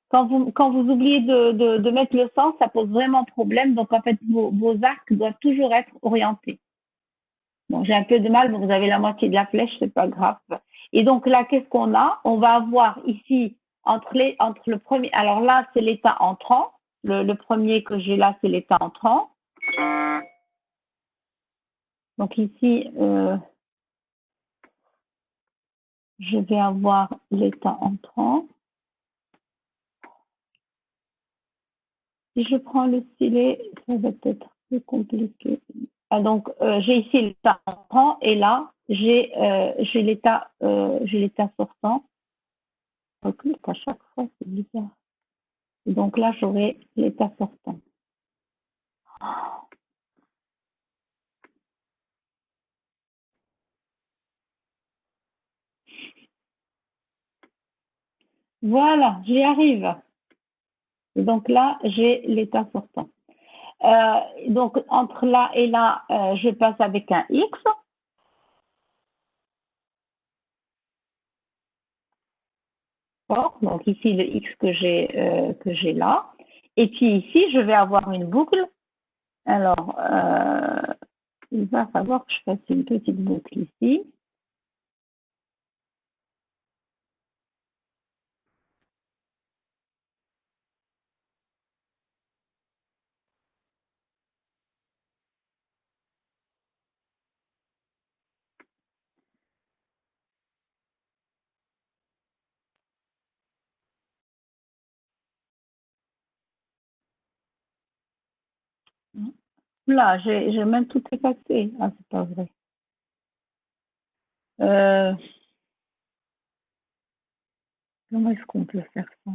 Quand vous oubliez de mettre le sens, ça pose vraiment problème. Donc en fait, vos arcs doivent toujours être orientés. Bon, j'ai un peu de mal, mais vous avez la moitié de la flèche, c'est pas grave. Et donc là, qu'est-ce qu'on a? On va avoir ici entre le premier. Alors là, c'est l'état entrant. Le premier que j'ai là, c'est l'état entrant. Donc ici, je vais avoir l'état entrant. Si je prends le stylet, ça va être plus compliqué. Ah, donc, j'ai ici l'état entrant et là, j'ai l'état sortant. Je clique à chaque fois, c'est bizarre. Donc là, j'aurai l'état sortant. Voilà, j'y arrive. Et donc là, j'ai l'état sortant. Donc, entre là et là, je passe avec un X. D'accord? Donc ici, le X que j'ai là. Et puis ici, je vais avoir une boucle. Alors, il va falloir que je fasse une petite boucle ici. Là, j'ai même tout effacé. Ah, c'est pas vrai. Comment est-ce qu'on peut faire ça?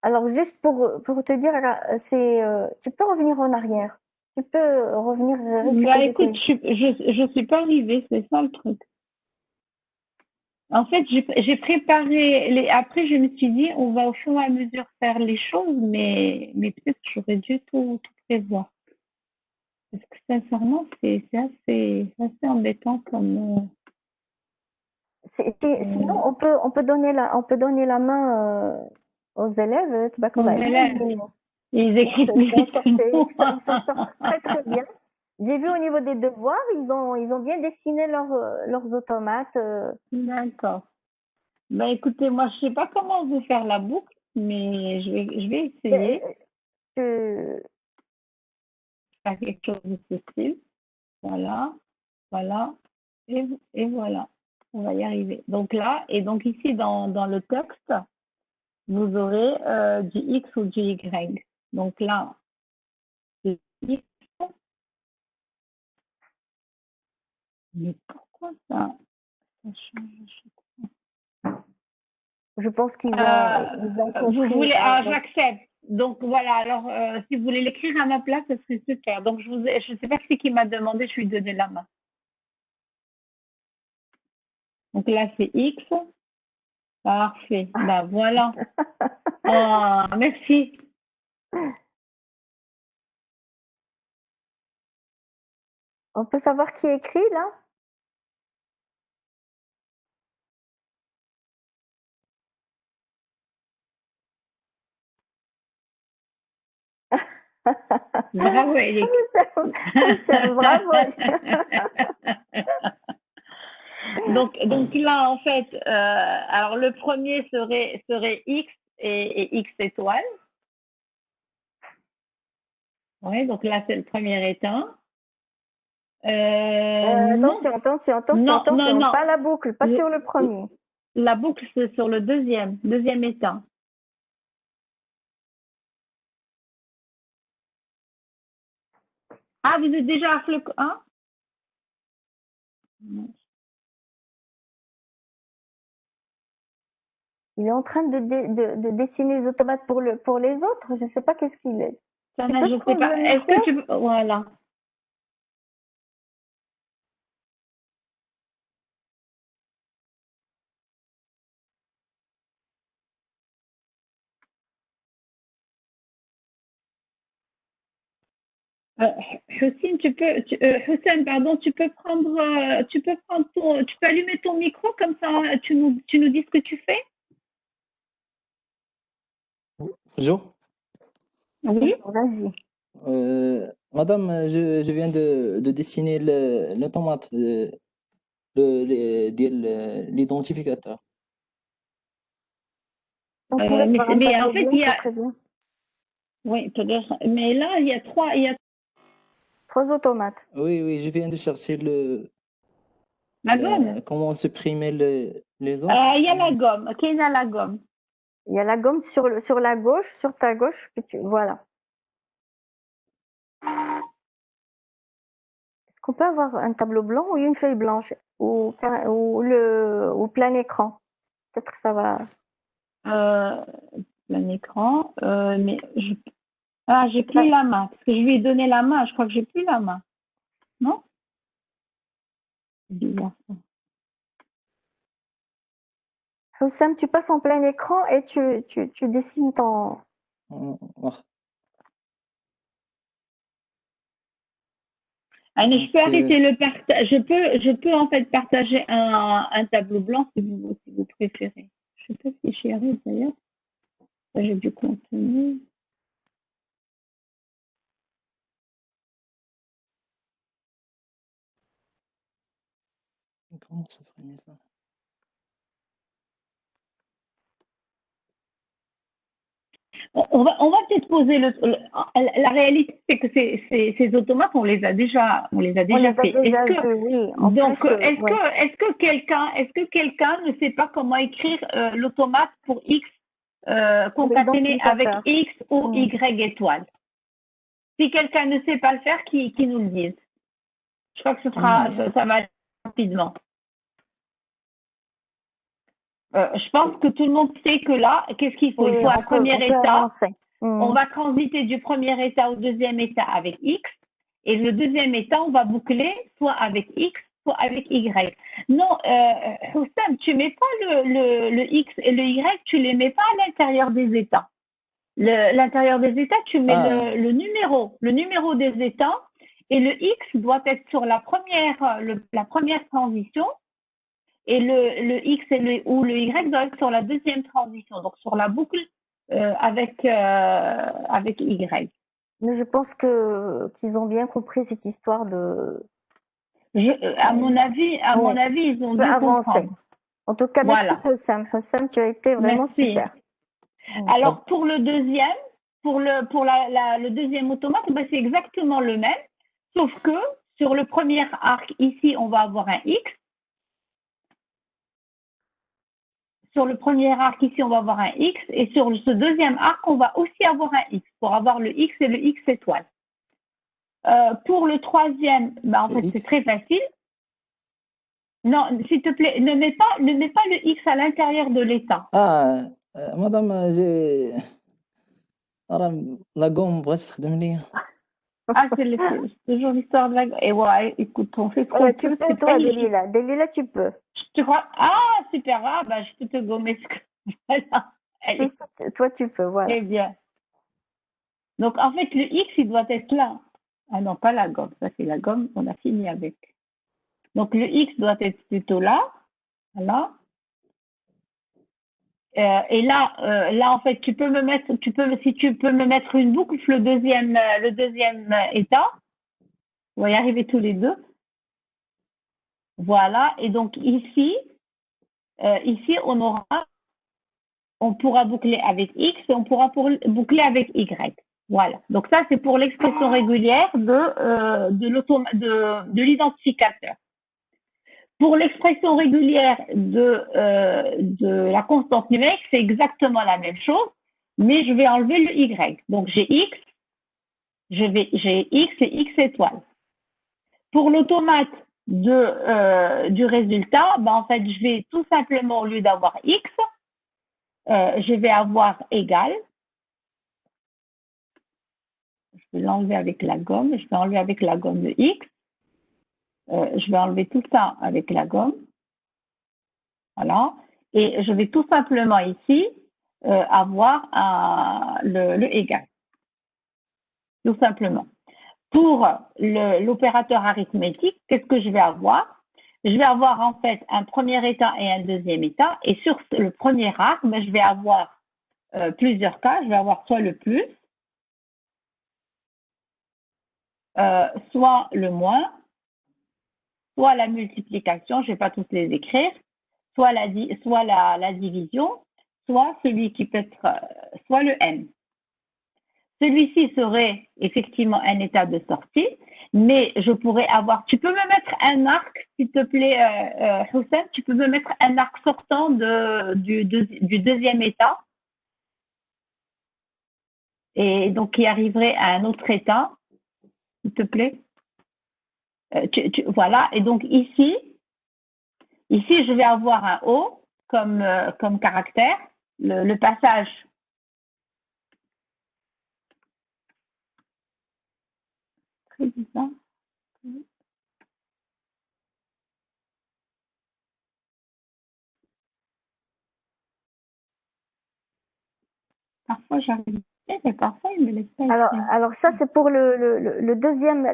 Alors juste pour te dire, tu peux revenir en arrière. Tu peux revenir Bah récupérer écoute, je suis pas arrivée, c'est ça le truc. En fait, j'ai préparé après je me suis dit on va au fur et à mesure faire les choses, mais peut-être que j'aurais dû tout prévoir. Parce que sincèrement, c'est assez embêtant comme Sinon, on peut donner la main aux élèves. aux élèves. Ils écrivent plus vite que nous. Ils s'en sortent très très bien. J'ai vu au niveau des devoirs, ils ont bien dessiné leurs automates. D'accord. Ben écoutez, moi je sais pas comment vous faire la boucle, mais je vais essayer Euh, de faire quelque chose de ce style. Voilà, voilà, et voilà. On va y arriver. Donc là, et donc ici dans le texte, vous aurez du X ou du Y. Donc là, c'est X. Mais pourquoi ça change? Je pense qu'ils ont Vous compris. voulez, j'accepte. Donc voilà, alors si vous voulez l'écrire à ma place, ce serait super. Donc je ne sais pas qui m'a demandé, je lui ai donné la main. Donc là, c'est X. Parfait. Ben voilà. Oh, merci. On peut savoir qui écrit là? Bravo, Eric. Bravo. donc là, en fait, alors le premier serait X et X étoile. Oui, donc là, c'est le premier état. Attention, pas la boucle, pas sur le premier. La boucle, c'est sur le deuxième état. Ah, vous êtes déjà à le... Hein? Il est en train de dessiner les automates pour les autres. Je ne sais pas qu'est-ce qu'il est. Je sais pas. Est-ce que tu peux... Voilà. Hussein, Hussein, pardon, tu peux allumer ton micro comme ça, tu nous dis ce que tu fais. Bonjour. Oui. Vas-y. Madame, je viens de dessiner l'automate, l'identificateur. Mais en fait, il y a... Oui, peut-être. Mais là, il y a trois automates. Oui, je viens de chercher la gomme. Comment supprimer les autres. Il y a la gomme. Ok, il y a la gomme. Il y a la gomme sur la gauche, sur ta gauche. Voilà. Est-ce qu'on peut avoir un tableau blanc ou une feuille blanche ou plein écran? Peut-être que ça va. Plein écran. Mais j'ai plus la main. Parce que je lui ai donné la main. Je crois que j'ai plus la main. Non? C'est bizarre ça. Sam, tu passes en plein écran et tu dessines ton... Allez, je peux Donc, arrêter le partage. Je peux en fait partager un tableau blanc si vous préférez. Je sais pas si j'y arrive d'ailleurs. Ça, j'ai du contenu. comment ça ferait ça? On va peut-être poser la réalité, c'est que ces automates, on les a déjà On les a fait. déjà vus, oui. En Donc, plus, ouais. est-ce que quelqu'un ne sait pas comment écrire l'automate pour X concaténé avec L'identificateur. X ou Y étoile? Si quelqu'un ne sait pas le faire, qui nous le dise. Je crois que ça va aller rapidement. Je pense que tout le monde sait que là, qu'est-ce qu'il faut? Oui, Il faut un premier état. avancer. On va transiter du premier état au deuxième état avec X. Et le deuxième état, on va boucler soit avec X, soit avec Y. Non, Houssam, tu mets pas le X et le Y, tu les mets pas à l'intérieur des états. L'intérieur des états, tu mets le numéro des états, et le X doit être sur la première transition, et le X ou le Y doit être sur la deuxième transition, donc sur la boucle avec Y. Mais je pense qu'ils ont bien compris cette histoire de. À mon avis, ils ont dû avancer. comprendre. En tout cas, merci Voilà. Hussam. Hussam, tu as été vraiment super. Alors pour le deuxième, le deuxième automate, ben, c'est exactement le même, sauf que sur le premier arc ici, on va avoir un X. Sur le premier arc ici, on va avoir un X, et sur ce deuxième arc, on va aussi avoir un X pour avoir le X et le X étoile. Pour le troisième, ben, en fait, c'est très facile. Non, s'il te plaît, ne mets pas le X à l'intérieur de l'état. madame, j'ai la gomme بغات تخدم ليا. C'est toujours l'histoire de la... Et ouais, écoute, on fait trop Tu peu, peux, c'est toi, pas Delila. Delila, tu peux. Tu crois? Ah, super, ah, bah, je peux te gommer. Voilà. Allez. Toi, tu peux, voilà. Très bien. Donc, en fait, le X, il doit être là. Ah non, pas la gomme. Ça, c'est la gomme, on a fini avec. Donc, le X doit être plutôt là. Voilà. Et là, en fait, si tu peux me mettre une boucle, le deuxième état. On va y arriver tous les deux. Voilà. Et donc, ici, on pourra boucler avec X et on pourra boucler avec Y. Voilà. Donc ça, c'est pour l'expression régulière de l'identificateur. Pour l'expression régulière de la constante numérique, c'est exactement la même chose, mais je vais enlever le Y. Donc j'ai X, j'ai X et X étoile. Pour l'automate du résultat, ben en fait, je vais tout simplement, au lieu d'avoir X, je vais avoir égal. Je vais l'enlever avec la gomme. Je vais enlever avec la gomme le X. Je vais enlever tout ça avec la gomme. Voilà. Et je vais tout simplement ici avoir le égal. Tout simplement. Pour l'opérateur arithmétique, qu'est-ce que je vais avoir? Je vais avoir en fait un premier état et un deuxième état. Et sur le premier arc, ben, je vais avoir plusieurs cas. Je vais avoir soit le plus, soit le moins, soit la multiplication, je ne vais pas tous les écrire, soit la division, soit celui qui peut être, soit le n. Celui-ci serait effectivement un état de sortie, mais je pourrais avoir, tu peux me mettre un arc, s'il te plaît, Houssam, tu peux me mettre un arc sortant du deuxième état, et donc qui arriverait à un autre état, s'il te plaît. Voilà, et donc ici, je vais avoir un O comme caractère, le passage. Très bizarre. Parfois, j'arrive Et parfois, il me laisse pas Alors ça, c'est pour le deuxième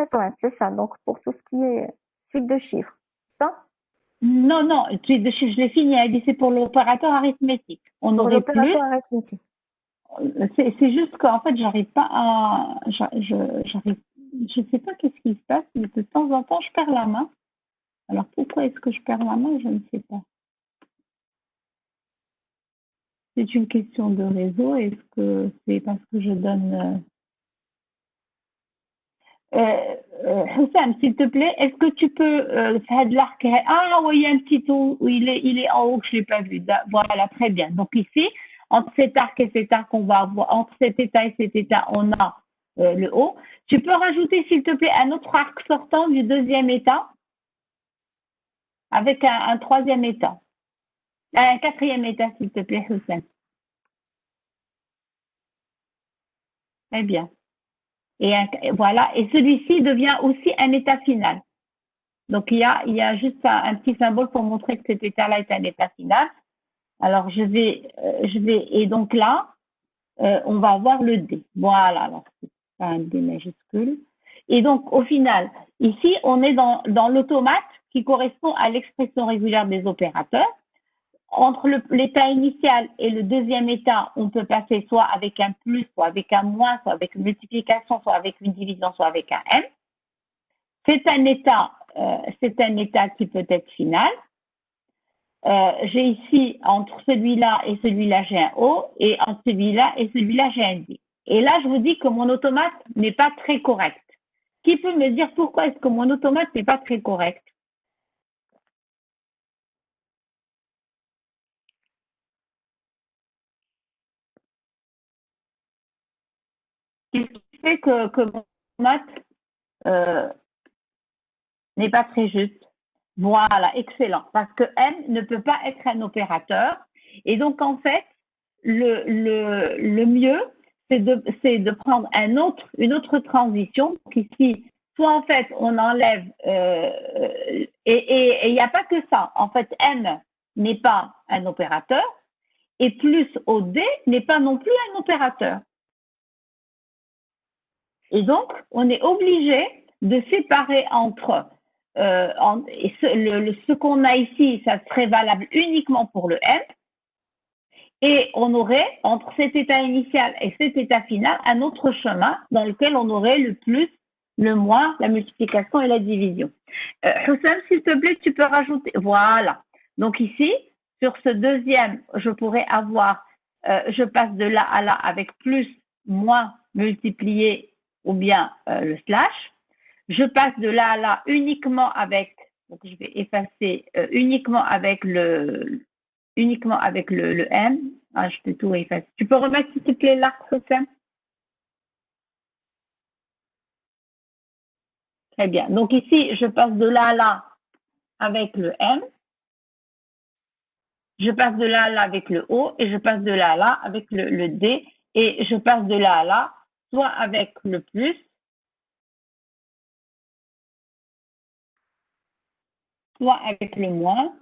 étoile, c'est ça. Donc, pour tout ce qui est suite de chiffres. Ça? Non, je l'ai fini. Elle dit c'est pour l'opérateur arithmétique. On Pour aurait l'opérateur plus. arithmétique. C'est juste qu'en fait, j'arrive pas à. Je sais pas qu'est-ce qui se passe, mais de temps en temps, je perds la main. Alors pourquoi est-ce que je perds la main? Je ne sais pas. C'est une question de réseau. Est-ce que c'est parce que je donne. Hussam, s'il te plaît, est-ce que tu peux faire de l'arc? Ah oui, il y a un petit trou, il est en haut que je l'ai pas vu. Voilà, très bien. Donc ici, entre cet arc et cet arc, on va avoir, entre cet état et cet état, on a le haut. Tu peux rajouter, s'il te plaît, un autre arc sortant du deuxième état avec un troisième état. Un quatrième état, s'il te plaît, Hussam. Très bien. Et voilà, et celui-ci devient aussi un état final. Donc il y a juste un petit symbole pour montrer que cet état-là est un état final. Alors je vais, et donc là, on va avoir le D. Voilà, alors c'est un D majuscule. Et donc au final, ici, on est dans l'automate qui correspond à l'expression régulière des opérateurs. Entre l'état initial et le deuxième état, on peut passer soit avec un plus, soit avec un moins, soit avec une multiplication, soit avec une division, soit avec un M. C'est un état qui peut être final. J'ai ici, entre celui-là et celui-là, j'ai un O, et entre celui-là et celui-là, j'ai un D. Et là, je vous dis que mon automate n'est pas très correct. Qui peut me dire pourquoi est-ce que mon automate n'est pas très correct? Qu'est-ce qui fait que mon automate n'est pas très juste? Voilà, excellent. Parce que M ne peut pas être un opérateur. Et donc, en fait, le mieux, c'est de prendre une autre transition. Donc ici, soit en fait, on enlève, et il n'y a pas que ça. En fait, M n'est pas un opérateur, et plus OD n'est pas non plus un opérateur. Et donc, on est obligé de séparer entre ce qu'on a ici, ça serait valable uniquement pour le M. Et on aurait, entre cet état initial et cet état final, un autre chemin dans lequel on aurait le plus, le moins, la multiplication et la division. Hussam, s'il te plaît, tu peux rajouter. Voilà. Donc ici, sur ce deuxième, je pourrais avoir, je passe de là à là avec plus, moins, multiplié ou bien le slash. Je passe de là à là uniquement avec, donc je vais effacer uniquement avec le M. Ah, je peux tout effacer. Tu peux remettre s'il te plaît l'arc, Hussam? Très bien. Donc ici, je passe de là à là avec le M. Je passe de là à là avec le O et je passe de là à là avec le D. Et je passe de là à là soit avec le plus, soit avec le moins,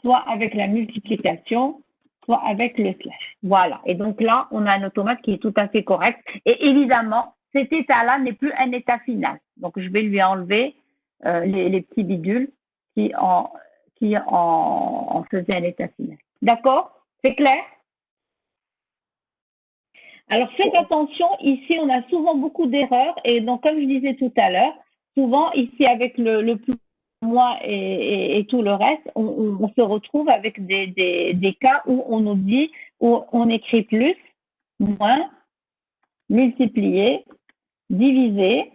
soit avec la multiplication, soit avec le slash. Voilà. Et donc là, on a un automate qui est tout à fait correct. Et évidemment, cet état-là n'est plus un état final. Donc, je vais lui enlever les petits bidules qui en faisaient un état final. D'accord? C'est clair? Alors, faites attention. Ici, on a souvent beaucoup d'erreurs. Et donc, comme je disais tout à l'heure, souvent, ici, avec le plus, moins et tout le reste, on se retrouve avec des cas où on nous dit, où on écrit plus, moins, multiplié, divisé,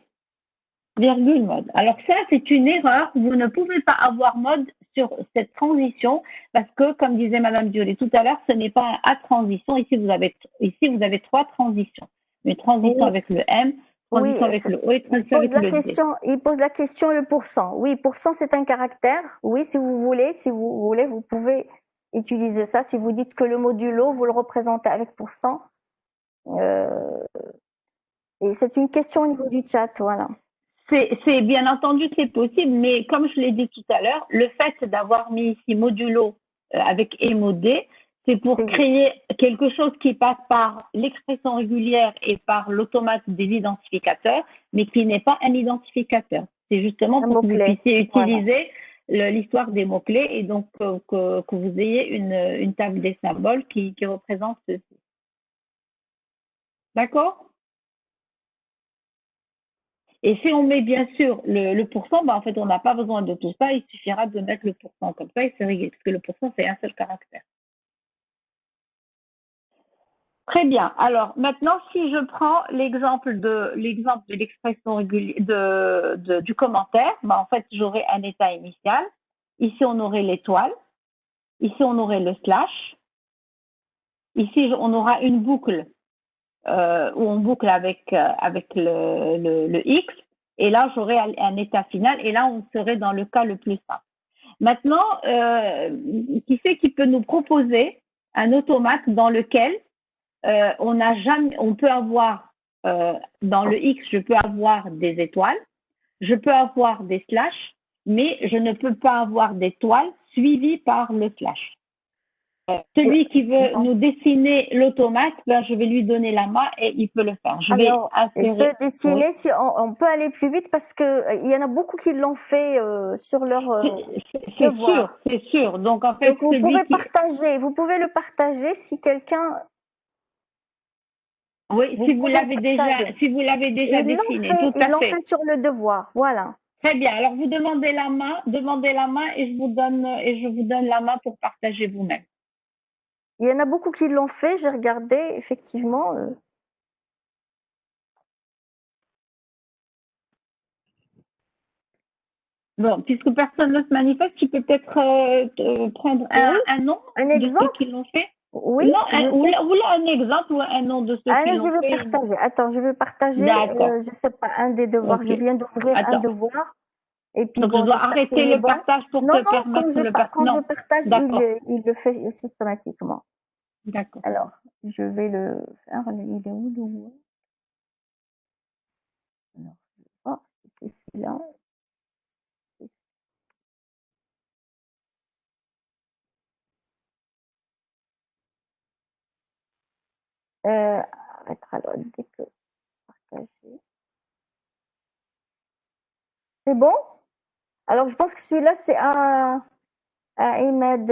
virgule mode. Alors ça, c'est une erreur. Vous ne pouvez pas avoir mode sur cette transition parce que, comme disait Madame Diolé tout à l'heure, ce n'est pas un A transition. Ici, vous avez trois transitions. Une transition avec le M, transition avec le O et transition avec le D. Il pose la question le pourcent. Oui, pourcent, c'est un caractère. Oui, si vous voulez, vous pouvez utiliser ça. Si vous dites que le modulo, vous le représentez avec pourcent. Et c'est une question au niveau du chat, voilà. C'est bien entendu, c'est possible, mais comme je l'ai dit tout à l'heure, le fait d'avoir mis ici modulo avec émodé, C'est pour C'est- créer quelque chose qui passe par l'expression régulière et par l'automate des identificateurs, mais qui n'est pas un identificateur. C'est justement Un pour que vous mot-clé. puissiez Voilà. utiliser l'histoire des mots-clés et donc que vous ayez une table des symboles qui représente ceci. D'accord? Et si on met bien sûr le pourcent, en fait, on n'a pas besoin de tout ça. Il suffira de mettre le pourcent comme ça et c'est réglé, parce que le pourcent, c'est un seul caractère. Très bien. Alors, maintenant, si je prends l'exemple de l'expression régulière du commentaire, en fait, j'aurai un état initial. Ici, on aurait l'étoile. Ici, on aurait le slash. Ici, on aura une boucle où on boucle avec le X. Et là, j'aurai un état final. Et là, on serait dans le cas le plus simple. Maintenant, qui c'est qui peut nous proposer un automate dans lequel on peut avoir dans le X, je peux avoir des étoiles, je peux avoir des slashs, mais je ne peux pas avoir d'étoiles suivies par le slash. Celui qui veut nous dessiner l'automate, je vais lui donner la main et il peut le faire. Je vais Alors, il insérer. peut dessiner, Oui. si on peut aller plus vite parce que il y en a beaucoup qui l'ont fait sur leur C'est devoir. sûr, c'est sûr. Donc en fait, Donc vous pouvez partager, vous pouvez le partager si quelqu'un. Oui, si vous l'avez déjà Ils l'ont dessiné, fait, tout ils à l'ont fait. fait sur le devoir, voilà. Très bien. Alors vous demandez la main et je vous donne la main pour partager vous-même. Il y en a beaucoup qui l'ont fait, j'ai regardé, effectivement. Bon, puisque personne ne se manifeste, tu peux peut-être prendre un nom Un de ceux exemple? qui l'ont fait. Oui. Non, ou là, un exemple ou un nom de ceux qui je l'ont veux fait. partager. Attends, je veux partager. D'accord. Je sais pas, un des devoirs. Ok. Je viens d'ouvrir un Attends. devoir. Et puis Donc bon, je dois j'espère qu'il arrêter est le bon. partage pour Non, te permettre le quand partage. je Non. partage, D'accord. il le fait systématiquement. D'accord. Alors, je vais le faire. Il est où le Word? Alors, c'est celui-là. Arrêtera alors dès que partager. C'est bon? Alors, je pense que celui-là, c'est un Ahmed.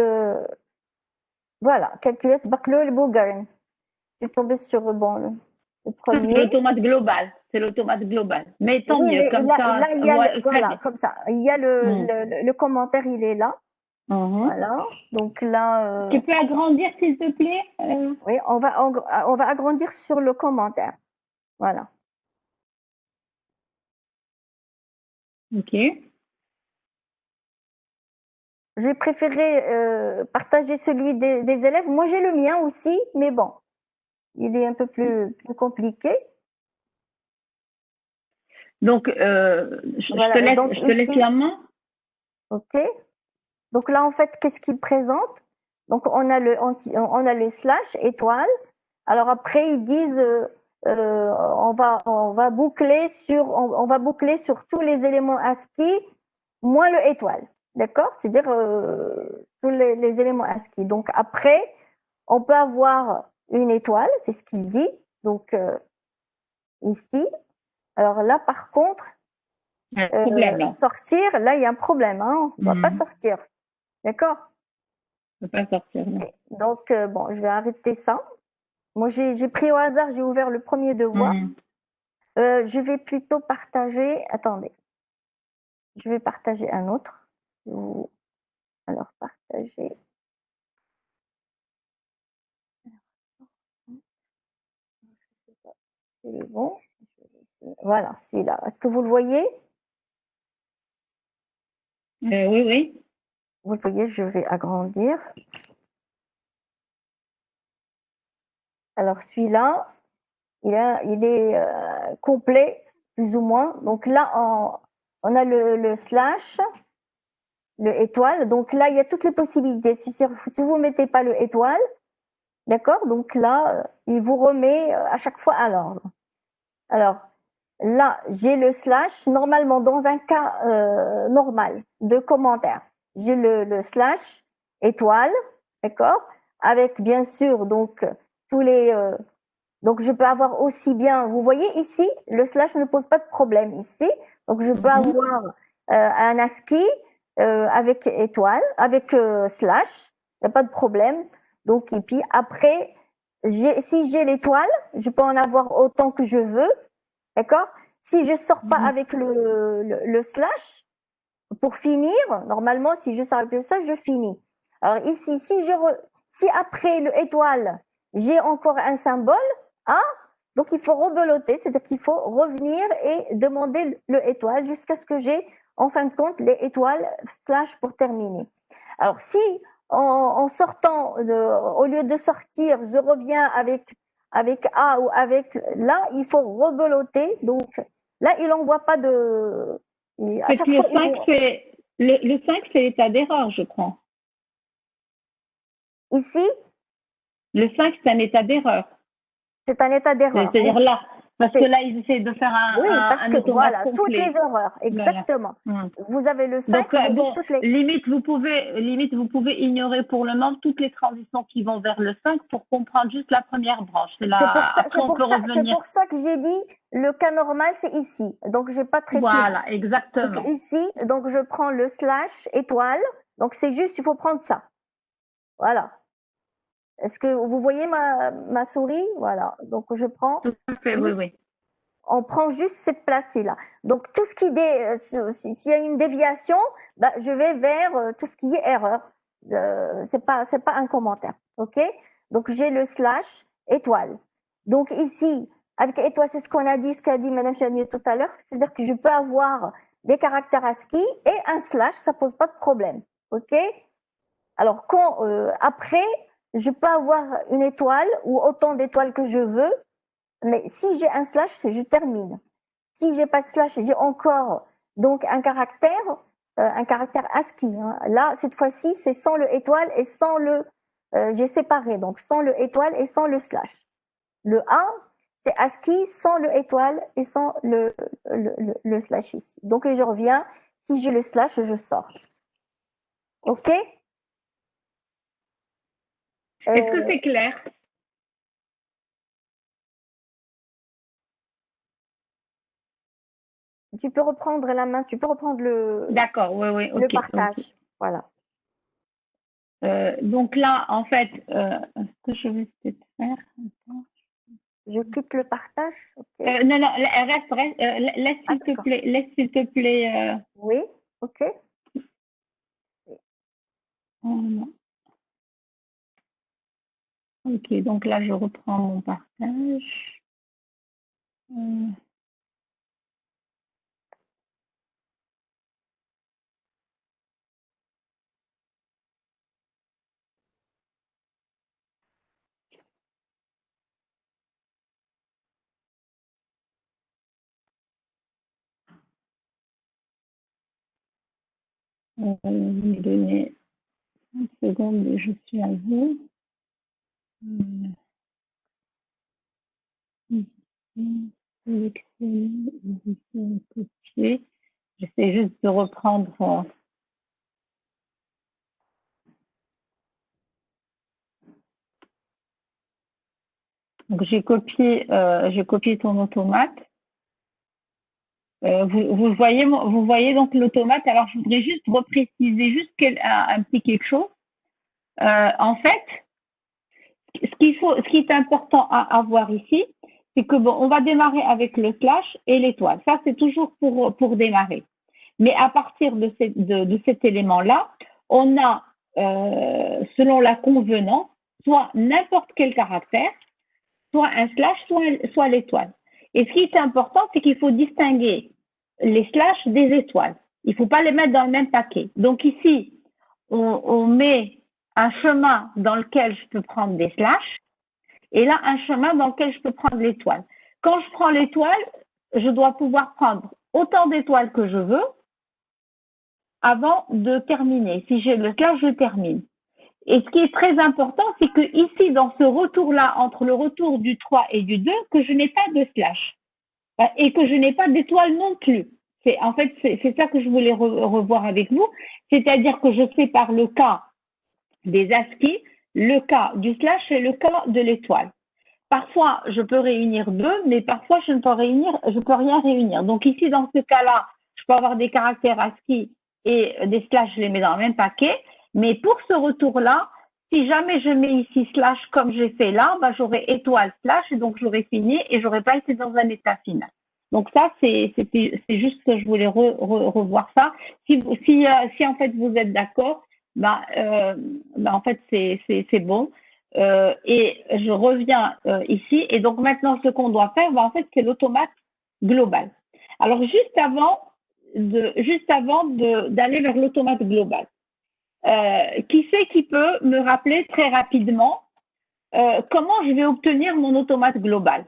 Voilà, calculette Bacleux et Bourgogne. Je suis tombée sur le premier. C'est l'automate global. C'est l'automate global. Mais tant Oui, mieux, mais comme là, ça. il y a Ouais, voilà, comme ça. Il y a le commentaire, il est là. Mhm. Voilà. Donc là. Tu peux agrandir, s'il te plaît Oui, on va agrandir sur le commentaire. Voilà. Ok. J'ai préféré partager celui des élèves. Moi, j'ai le mien aussi, mais bon, il est un peu plus compliqué. Donc, Voilà. je te laisse la main. OK. Donc là, en fait, qu'est-ce qu'il présente? Donc, on a le slash étoile. Alors après, ils disent on va boucler sur tous les éléments ASCII moins le étoile. D'accord? C'est-à-dire tous les éléments ASCII. Donc après, on peut avoir une étoile, c'est ce qu'il dit. Donc ici. Alors là, par contre, Problème, là. sortir, là, il y a un problème. Hein, on ne va pas sortir. D'accord? On ne peut pas sortir. Non. Donc, bon, je vais arrêter ça. Moi, j'ai pris au hasard, j'ai ouvert le premier devoir. Je vais plutôt partager. Attendez. Je vais partager un autre. Alors, partager. C'est bon. Voilà, celui-là. Est-ce que vous le voyez? Oui, oui. Vous le voyez, je vais agrandir. Alors, celui-là, il est complet, plus ou moins. Donc là, on a le slash, le étoile. Donc là, il y a toutes les possibilités. Si vous ne mettez pas le étoile, d'accord? Donc là, il vous remet à chaque fois à l'ordre. Alors, là, j'ai le slash. Normalement, dans un cas normal de commentaire, j'ai le slash étoile, d'accord? avec bien sûr donc tous les donc je peux avoir aussi bien, vous voyez ici, le slash ne pose pas de problème ici. Donc je peux avoir un ASCII avec étoile, avec slash, il n'y a pas de problème. Donc et puis après, si j'ai l'étoile, je peux en avoir autant que je veux, d'accord? Si je sors pas avec le slash, pour finir, normalement, si je sors avec le slash, je finis. Alors ici, si après le étoile, j'ai encore un symbole, hein, donc il faut rebeloter, c'est-à-dire qu'il faut revenir et demander le étoile jusqu'à ce que j'ai, en fin de compte, les étoiles slash pour terminer. Alors si en sortant, au lieu de sortir, je reviens avec A ou avec là, il faut rebeloter. Donc là, il n'envoie pas de. À chaque fois, le 5, c'est l'état d'erreur, je crois. Ici? Le 5, c'est un état d'erreur. C'est un état d'erreur. C'est-à-dire là, parce que là, ils essaient de faire un. Oui, parce que voilà, complet. toutes les erreurs, exactement. Voilà. Vous avez le 5, donc, bon, toutes les... limite, vous pouvez ignorer pour le moment toutes les transitions qui vont vers le 5 pour comprendre juste la première branche. C'est pour ça que j'ai dit le cas normal, c'est ici. Donc, j'ai pas traité. Voilà, exactement. Donc, ici, donc je prends le slash étoile. Donc, c'est juste, il faut prendre ça. Voilà. Est-ce que vous voyez ma souris? Voilà. Donc, je prends. Tout à fait, oui. On prend juste cette place-là. Donc, tout ce qui s'il y a une déviation, bah, je vais vers tout ce qui est erreur. C'est pas un commentaire. OK? Donc, j'ai le slash étoile. Donc, ici, avec étoile, c'est ce qu'on a dit, ce qu'a dit Madame Chanier tout à l'heure. C'est-à-dire que je peux avoir des caractères ASCII et un slash, ça pose pas de problème. OK? Alors, après, je peux avoir une étoile ou autant d'étoiles que je veux. Mais si j'ai un slash, je termine. Si j'ai pas de slash, j'ai encore donc un caractère ASCII. Hein. Là, cette fois-ci, c'est sans le étoile et sans le. J'ai séparé, donc sans le étoile et sans le slash. Le 1, c'est ASCII sans le étoile et sans le slash ici. Donc, et je reviens. Si j'ai le slash, je sors. OK? Est-ce que c'est clair? Tu peux reprendre la main, tu peux reprendre le. D'accord, oui, le partage. Okay. Voilà. Donc là, en fait, ce que je vais peut-être faire. Je quitte le partage. Okay. Non, reste, laisse s'il te plaît. Oui, ok. Ok, donc là, je reprends mon partage. Je vais vous donner 30 secondes et je suis à vous. Sélectionner, copier. J'essaie juste de reprendre. Donc j'ai copié ton automate. Vous voyez donc l'automate. Alors je voudrais juste repréciser juste un petit quelque chose. En fait, ce qui est important à avoir ici, c'est que bon, on va démarrer avec le slash et l'étoile. Ça, c'est toujours pour démarrer. Mais à partir de cet élément-là, on a, selon la convenance, soit n'importe quel caractère, soit un slash, soit l'étoile. Et ce qui est important, c'est qu'il faut distinguer les slashs des étoiles. Il ne faut pas les mettre dans le même paquet. Donc ici, on met un chemin dans lequel je peux prendre des slashs et là, un chemin dans lequel je peux prendre l'étoile. Quand je prends l'étoile, je dois pouvoir prendre autant d'étoiles que je veux avant de terminer. Si j'ai le slash, je termine. Et ce qui est très important, c'est que ici, dans ce retour-là, entre le retour du 3 et du 2, que je n'ai pas de slash et que je n'ai pas d'étoile non plus. En fait, c'est ça que je voulais revoir avec vous. C'est-à-dire que je sépare le cas des ASCII le cas du slash et le cas de l'étoile. Parfois, je peux réunir deux, mais parfois, je peux rien réunir. Donc ici, dans ce cas-là, je peux avoir des caractères ASCII et des slash, je les mets dans le même paquet. Mais pour ce retour-là, si jamais je mets ici slash comme j'ai fait là, bah, j'aurai étoile slash, et donc j'aurai fini et j'aurais pas été dans un état final. Donc ça, c'est juste que je voulais revoir ça. Si en fait vous êtes d'accord, bah, en fait c'est bon. Et je reviens ici. Et donc maintenant, ce qu'on doit faire, bah, en fait, c'est l'automate global. Alors juste avant d'aller vers l'automate global, qui c'est qui peut me rappeler très rapidement comment je vais obtenir mon automate global?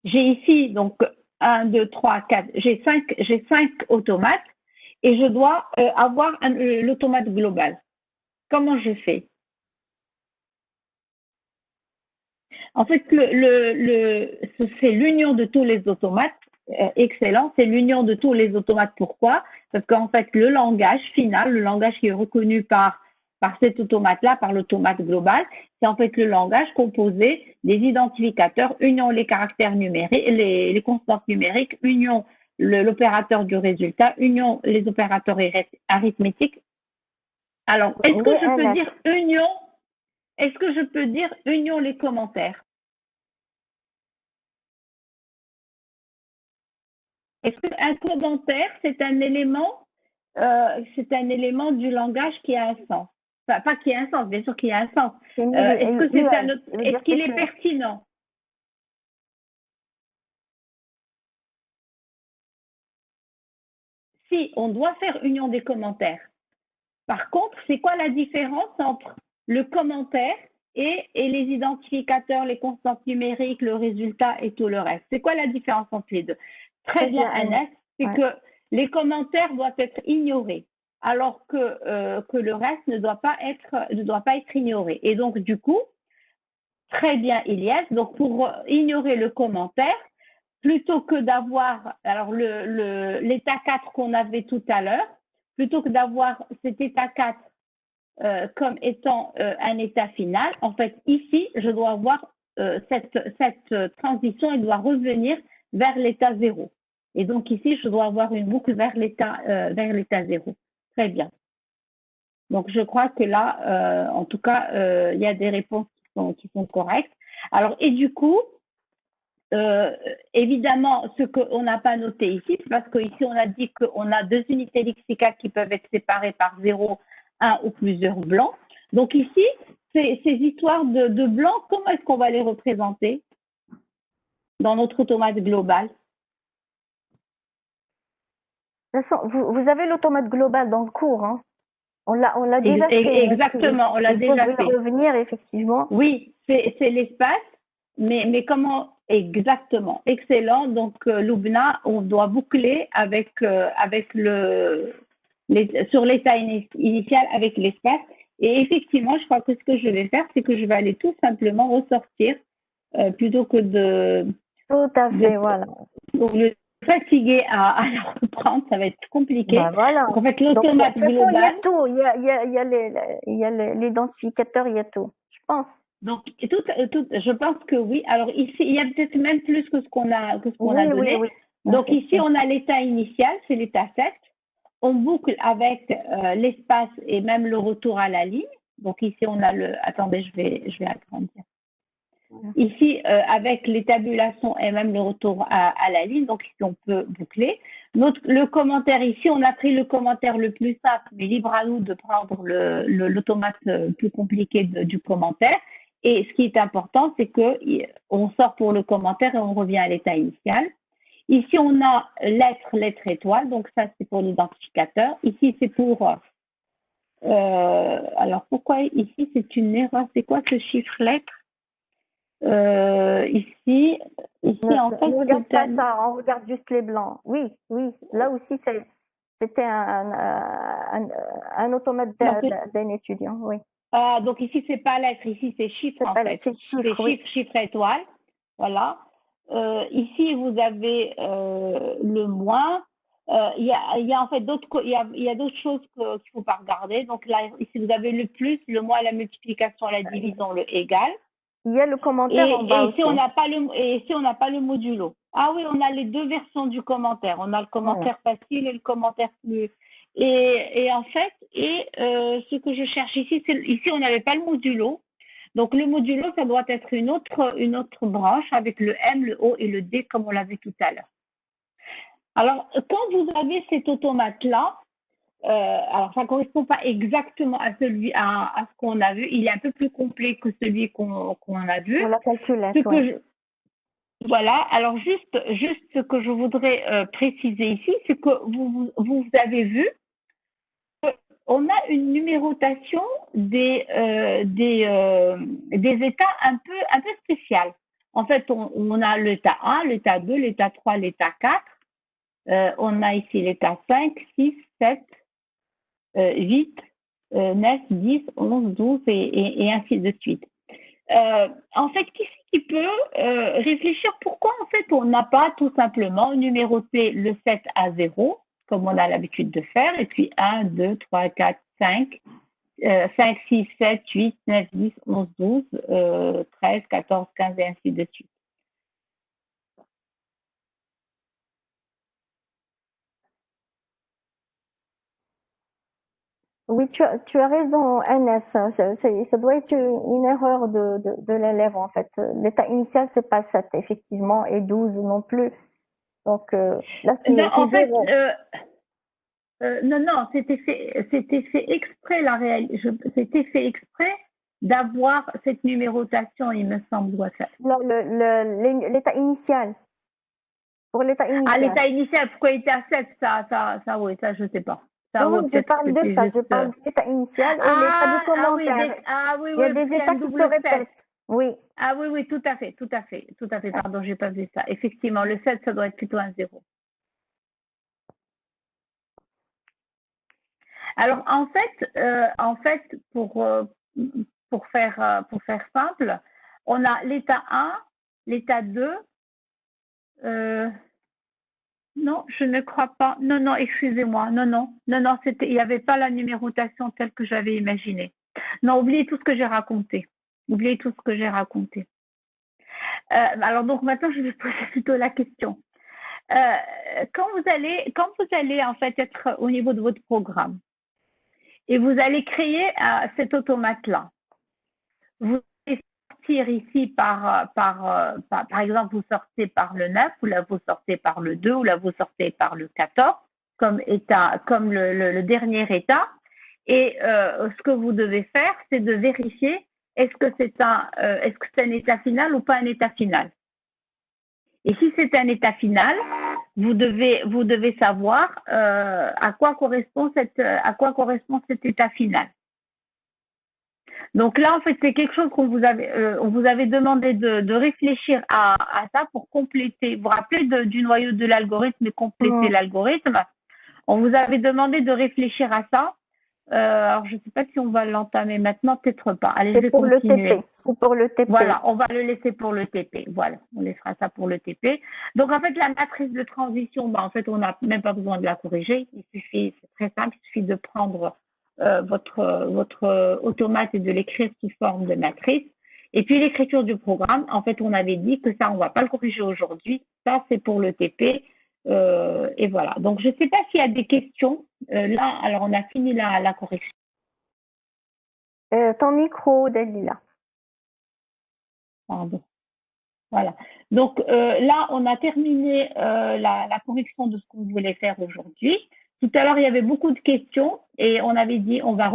J'ai ici donc 1, 2, 3, 4, j'ai 5 automates et je dois avoir l'automate global. Comment je fais? En fait, c'est l'union de tous les automates. Excellent, c'est l'union de tous les automates. Pourquoi? Parce qu'en fait, le langage final, le langage qui est reconnu par cet automate-là, par l'automate global, c'est en fait le langage composé des identificateurs, union les caractères numériques, les constantes numériques, union l'opérateur du résultat, union les opérateurs arithmétiques. Alors, est-ce que je peux dire union? Est-ce que je peux dire union les commentaires? Est-ce qu'un commentaire, c'est un élément du langage qui a un sens? Enfin, pas qui a un sens, bien sûr qu'il y a un sens. Est-ce qu'il est pertinent? Si, on doit faire union des commentaires. Par contre, c'est quoi la différence entre le commentaire et les identificateurs, les constantes numériques, le résultat et tout le reste? C'est quoi la différence entre les deux? Très bien, Agnès, c'est que les commentaires doivent être ignorés, alors que le reste ne doit pas être ignoré. Et donc, du coup, très bien, Ilyes, donc pour ignorer le commentaire, plutôt que d'avoir, alors l'état 4 qu'on avait tout à l'heure, plutôt que d'avoir cet état 4 comme étant un état final, en fait, ici, je dois avoir cette transition, elle doit revenir vers l'état 0. Et donc ici, je dois avoir une boucle vers l'état 0. Très bien. Donc, je crois que là, en tout cas, il y a des réponses qui sont correctes. Alors, et du coup, évidemment, ce qu'on n'a pas noté ici, c'est parce qu'ici, on a dit qu'on a deux unités lexicales qui peuvent être séparées par 0, 1 ou plusieurs blancs. Donc ici, ces histoires de blancs, comment est-ce qu'on va les représenter dans notre automate global? De toute façon, vous avez l'automate global dans le cours, hein. On l'a déjà fait. Exactement, on l'a déjà fait. Revenir, effectivement. Oui, c'est l'espace, mais comment exactement? Excellent. Donc, Loubna, on doit boucler sur l'état initial avec l'espace. Et effectivement, je crois que ce que je vais faire, c'est que je vais aller tout simplement ressortir plutôt que de... Tout à fait, voilà. Donc, fatigué à la reprendre, ça va être compliqué. Ben voilà. Donc, en fait, l'automate global... De toute façon, il y a tout. Il y a l'identificateur, il y a tout, je pense. Donc, je pense que oui. Alors, ici, il y a peut-être même plus que ce qu'on a donné. Oui. Donc, ici, on a l'état initial, c'est l'état 7. On boucle avec l'espace et même le retour à la ligne. Donc, ici, on a Attendez, je vais agrandir. Ici, avec les tabulations et même le retour à la ligne, donc ici, on peut boucler. Le commentaire, ici, on a pris le commentaire le plus simple, mais libre à nous de prendre l'automate plus compliqué du commentaire. Et ce qui est important, c'est qu'on sort pour le commentaire et on revient à l'état initial. Ici, on a lettre étoile, donc ça, c'est pour l'identificateur. Ici, c'est pour... alors, pourquoi ici, c'est une erreur? C'est quoi ce chiffre lettre? Ici, en fait, on regarde pas ça, on regarde juste les blancs. Oui, là aussi, c'était un automate d'un étudiant, oui. Donc ici, c'est pas lettre, ici, c'est chiffre, en fait. C'est chiffre étoile, voilà. Ici, vous avez le moins. Il y a en fait il y a d'autres choses qu'il ne faut pas regarder. Donc là, ici, vous avez le plus, le moins, la multiplication, la division, le égal. Il y a le commentaire en bas Et aussi. si on n'a pas le modulo. Ah oui, on a les deux versions du commentaire. On a le commentaire facile et le commentaire plus. Et en fait, ce que je cherche ici, ici on n'avait pas le modulo. Donc le modulo, ça doit être une autre branche avec le M, le O et le D, comme on l'a vu tout à l'heure. Alors, quand vous avez cet automate-là, alors ça ne correspond pas exactement à ce qu'on a vu. Il est un peu plus complet que celui qu'on a vu. Pour la calculette, ouais. Voilà. Alors, juste ce que je voudrais préciser ici, c'est que vous avez vu qu'on a une numérotation des états un peu spéciales. En fait, on a l'état 1, l'état 2, l'état 3, l'état 4. On a ici l'état 5, 6, 7, 8, 9, 10, 11, 12 et ainsi de suite. En fait, qui peut réfléchir pourquoi en fait on n'a pas tout simplement numéroté le 7 à 0, comme on a l'habitude de faire, et puis 1, 2, 3, 4, 5, 5, 6, 7, 8, 9, 10, 11, 12, 13, 14, 15 et ainsi de suite. Oui, tu as raison, NS. Ça doit être une erreur de l'élève, en fait. L'état initial, c'est pas 7, effectivement, et 12 non plus. Donc, là, c'est en fait, 0. non, c'était fait exprès, c'était fait exprès d'avoir cette numérotation, il me semble, doit faire. Non, l'état initial. Pour l'état initial. Ah, l'état initial, pourquoi il était à 7, oui, ça, je sais pas. Ça, Oui, je parle de ça, je parle de l'état initial et l'état du commentaire. Il y a des états qui se répètent. Oui. Ah oui, tout à fait. Pardon, j'ai pas vu ça. Effectivement, le 7, ça doit être plutôt un 0. Alors, en fait, pour faire simple, on a l'état 1, l'état 2. Non, je ne crois pas. Non, excusez-moi. Non, il n'y avait pas la numérotation telle que j'avais imaginé. Non, oubliez tout ce que j'ai raconté. Alors donc maintenant, je vais poser plutôt la question. Quand vous allez en fait être au niveau de votre programme et vous allez créer cet automate-là, vous allez sortir ici par exemple, vous sortez par le 9, ou là vous sortez par le 2, ou là vous sortez par le 14, comme le dernier état. Et ce que vous devez faire, c'est de vérifier est-ce que c'est un état final ou pas un état final. Et si c'est un état final, vous devez savoir à quoi correspond cet état final. Donc là, en fait, c'est quelque chose on vous avait demandé de réfléchir à ça pour compléter. Vous vous rappelez du noyau de l'algorithme et compléter l'algorithme. On vous avait demandé de réfléchir à ça. Alors, je ne sais pas si on va l'entamer maintenant, peut-être pas. Allez, je vais continuer. C'est pour le TP. Voilà, on va le laisser pour le TP. Voilà, on laissera ça pour le TP. Donc, en fait, la matrice de transition, en fait, on n'a même pas besoin de la corriger. C'est très simple, il suffit de prendre votre automate et de l'écrire sous forme de matrice. Et puis, l'écriture du programme, en fait, on avait dit que ça, on ne va pas le corriger aujourd'hui. Ça, c'est pour le TP. Et voilà. Donc, je ne sais pas s'il y a des questions. Là, alors, on a fini la correction. Ton micro, Dalila. Pardon. Voilà. Donc, là, on a terminé la correction de ce qu'on voulait faire aujourd'hui. Tout à l'heure, il y avait beaucoup de questions et on avait dit on va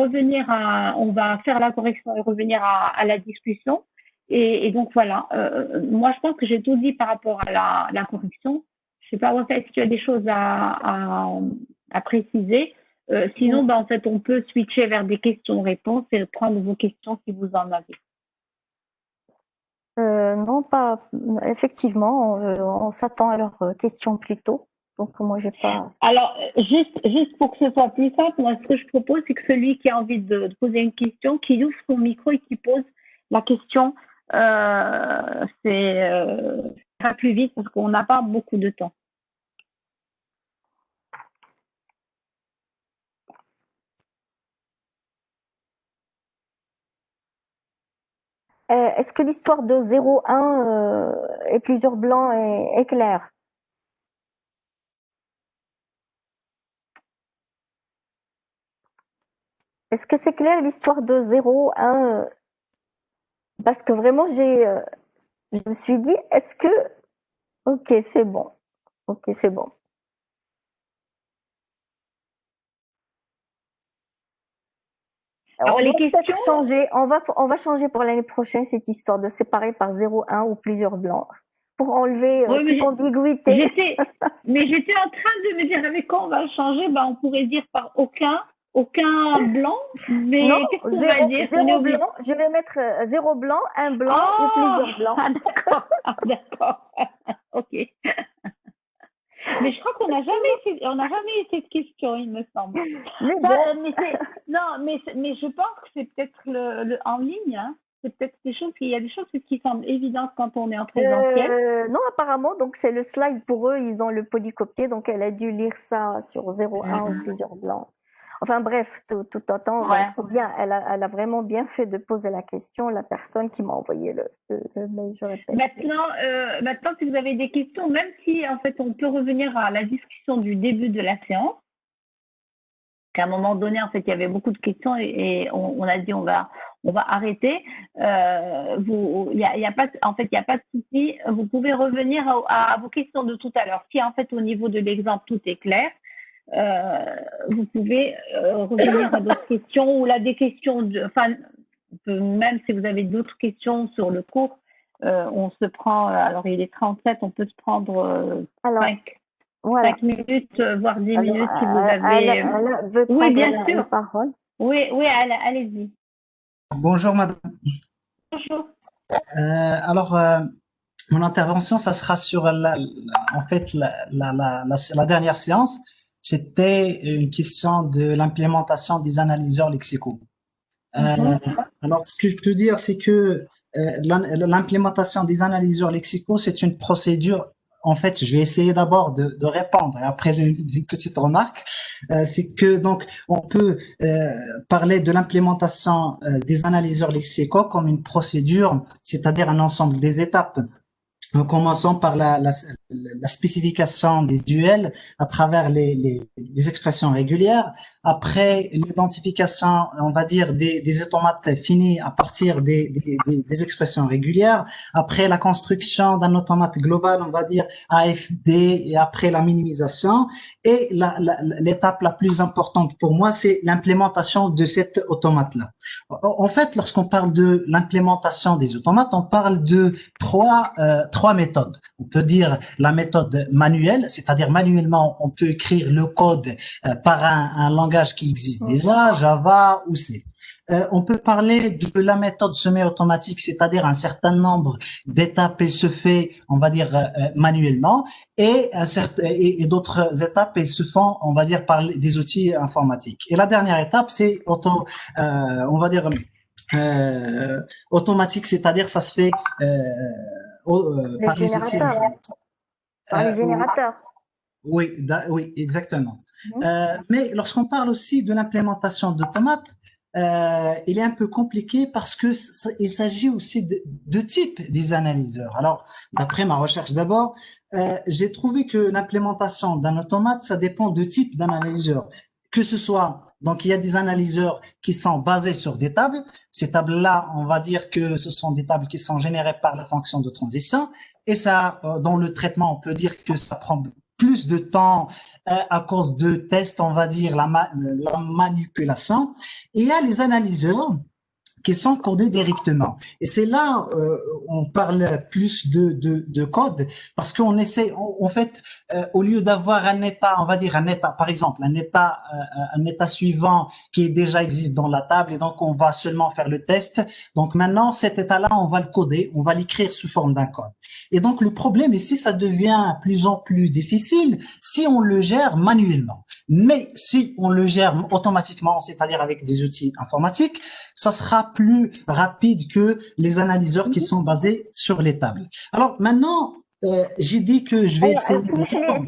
faire la correction et revenir à la discussion. Et donc, voilà. Moi, je pense que j'ai tout dit par rapport à la correction. Je ne sais pas, est-ce qu'il y a des choses à préciser. Sinon, en fait, on peut switcher vers des questions-réponses et prendre vos questions si vous en avez. Non, pas. Effectivement, on s'attend à leurs questions plus tôt. Donc, moi, j'ai pas. Alors, juste pour que ce soit plus simple, moi, ce que je propose, c'est que celui qui a envie de poser une question, qui ouvre son micro et qui pose la question, ça ira plus vite parce qu'on n'a pas beaucoup de temps. Est-ce que l'histoire de 0, 1 et plusieurs blancs est claire? Est-ce que c'est clair l'histoire de 0, 1 Parce que vraiment, je me suis dit, est-ce que... Ok, c'est bon. Ok, c'est bon. Alors, On les va peut-être questions, changer, on va changer pour l'année prochaine cette histoire de séparer par 0, 1 ou plusieurs blancs pour enlever oui, toute ambiguïté. j'étais en train de me dire avec quoi on va le changer. Bah, on pourrait dire par aucun blanc, mais Non, qu'est-ce qu'on va dire? On est zéro obligé. blanc. Je vais mettre 0 blanc, 1 blanc ou Oh, plusieurs blancs. d'accord, d'accord, ok. Mais je crois qu'on n'a jamais eu cette question, il me semble. Mais Ça, bon, mais je pense que c'est peut-être en ligne, hein. C'est peut-être il y a des choses qui semblent évidentes quand on est en présentiel. non, apparemment, donc c'est le slide pour eux, ils ont le polycopié, donc elle a dû lire ça sur 0, 1 ou plusieurs blancs. Enfin bref, tout autant, Ouais. donc c'est bien, elle a vraiment bien fait de poser la question, la personne qui m'a envoyé le mail, je répète. Maintenant, si vous avez des questions, même si en fait on peut revenir à la discussion du début de la séance, qu'à un moment donné, en fait, il y avait beaucoup de questions et on a dit on va arrêter. Il y a pas de souci. Vous pouvez revenir à vos questions de tout à l'heure. Si en fait au niveau de l'exemple tout est clair, vous pouvez revenir à d'autres questions ou là des questions. Même si vous avez d'autres questions sur le cours, on se prend. Alors il est 37, on peut se prendre 5 minutes, voire 10 minutes si vous avez. Elle veut prendre oui, bien la sûr. parole. Oui, allez-y. Bonjour madame. Bonjour. Alors, mon intervention, ça sera sur la dernière séance. C'était une question de l'implémentation des analyseurs lexicaux. Alors, ce que je peux dire, c'est que l'implémentation des analyseurs lexicaux, c'est une procédure. En fait, je vais essayer d'abord de répondre et après j'ai une petite remarque. C'est que donc on peut parler de l'implémentation des analyseurs lexicaux comme une procédure, c'est-à-dire un ensemble des étapes. En commençant par la spécification des duels à travers les expressions régulières, après l'identification, on va dire, des automates finis à partir des expressions régulières, après la construction d'un automate global, on va dire AFD, et après la minimisation, et l'étape la plus importante pour moi, c'est l'implémentation de cet automate-là. En fait, lorsqu'on parle de l'implémentation des automates, on parle de trois méthodes. On peut dire la méthode manuelle, c'est-à-dire manuellement, on peut écrire le code par un langage qui existe déjà, Java ou C. On peut parler de la méthode semi-automatique, c'est-à-dire un certain nombre d'étapes, elle se fait, on va dire, manuellement, et d'autres étapes, elles se font, on va dire, par des outils informatiques. Et la dernière étape, c'est on va dire, automatique, c'est-à-dire ça se fait par les générateurs. Par les générateurs. Oui, exactement. Mais lorsqu'on parle aussi de l'implémentation d'automates, il est un peu compliqué parce que il s'agit aussi de types des analyseurs. Alors, d'après ma recherche d'abord, j'ai trouvé que l'implémentation d'un automate, ça dépend de type d'analyseur. Que ce soit, donc il y a des analyseurs qui sont basés sur des tables. Ces tables-là, on va dire que ce sont des tables qui sont générées par la fonction de transition. Et ça, dans le traitement, on peut dire que ça prend plus de temps à cause de tests, on va dire, la manipulation. Et il y a les analyseurs qui sont codés directement. Et c'est là on parle plus de code parce qu'on essaie, en fait, au lieu d'avoir un état, on va dire un état, par exemple, un état suivant qui déjà existe dans la table et donc on va seulement faire le test. Donc maintenant, cet état-là, on va le coder, on va l'écrire sous forme d'un code. Et donc le problème ici, ça devient plus en plus difficile si on le gère manuellement. Mais si on le gère automatiquement, c'est-à-dire avec des outils informatiques, ça sera plus rapide que les analyseurs qui sont basés sur les tables. Alors maintenant, j'ai dit que je vais essayer de répondre.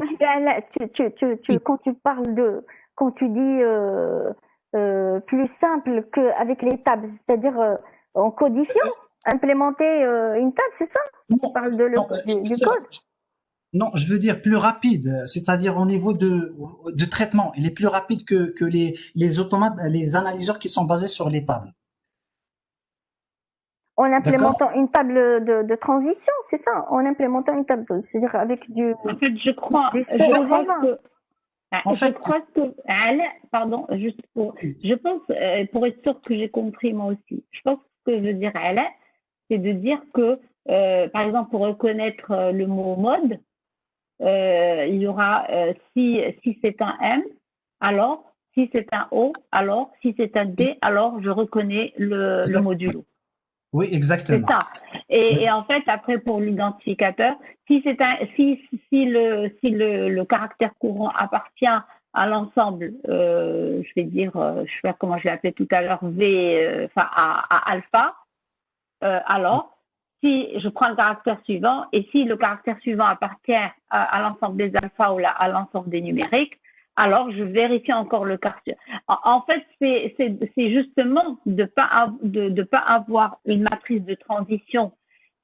Quand tu dis plus simple qu'avec les tables, c'est-à-dire en codifiant. Implémenter une table, c'est ça? On Non, parle non, du code. non, je veux dire plus rapide, c'est-à-dire au niveau de traitement. Il est plus rapide que les automates, les analyseurs qui sont basés sur les tables. En D'accord? implémentant une table de transition, c'est ça? En implémentant une table, c'est-à-dire avec En fait, je crois des En fait, que en je fait, crois que pardon, juste pour je pense pour être sûr que j'ai compris moi aussi. Je pense que ce que veut dire Ala, c'est de dire que par exemple pour reconnaître le mot mode, il y aura si c'est un M, alors si c'est un O, alors si c'est un D, alors je reconnais le exact- modulo. oui, C'est exactement. ça. Oui, Et en fait, après, pour l'identificateur, si le caractère courant appartient à l'ensemble, je vais dire, je sais pas comment je l'ai appelé tout à l'heure, enfin à alpha, alors si je prends le caractère suivant et si le caractère suivant appartient à l'ensemble des alphas ou à l'ensemble des numériques, alors je vérifie encore le caractère. En fait, c'est justement de pas avoir une matrice de transition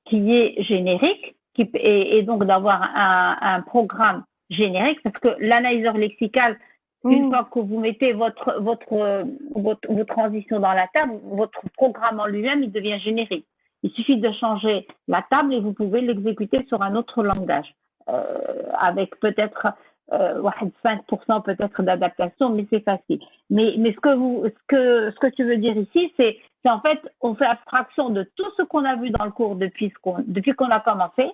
qui est générique et donc d'avoir un programme générique parce que l'analyseur lexical, une fois que vous mettez vos transitions dans la table, votre programme en lui-même, il devient générique. Il suffit de changer la table et vous pouvez l'exécuter sur un autre langage avec peut-être 5% peut-être d'adaptation, mais c'est facile. Mais ce que tu veux dire ici, c'est en fait, on fait abstraction de tout ce qu'on a vu dans le cours depuis qu'on a commencé,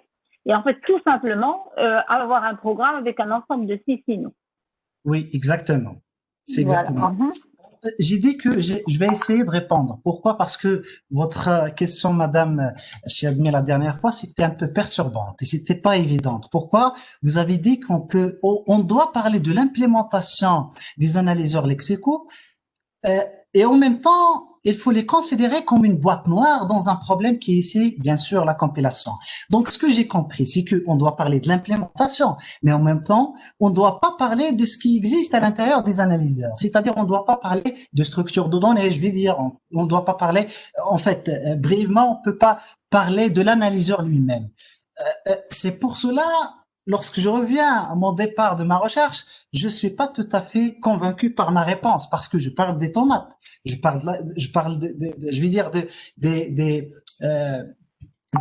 et en fait, tout simplement, avoir un programme avec un ensemble de 6 signaux. oui, exactement. C'est exactement ça. Voilà. J'ai dit que je vais essayer de répondre. Pourquoi? Parce que votre question, Madame Chiadmi, la dernière fois, c'était un peu perturbante et c'était pas évidente. Pourquoi? Vous avez dit on doit parler de l'implémentation des analyseurs lexicaux et en même temps, il faut les considérer comme une boîte noire dans un problème qui est ici, bien sûr, la compilation. Donc, ce que j'ai compris, c'est qu'on doit parler de l'implémentation, mais en même temps, on ne doit pas parler de ce qui existe à l'intérieur des analyseurs. C'est-à-dire, on ne doit pas parler de structure de données, je vais dire. On ne doit pas parler, en fait, brièvement, on ne peut pas parler de l'analyseur lui-même. C'est pour cela, lorsque je reviens à mon départ de ma recherche, je suis pas tout à fait convaincu par ma réponse parce que je parle des tomates. Je parle je vais dire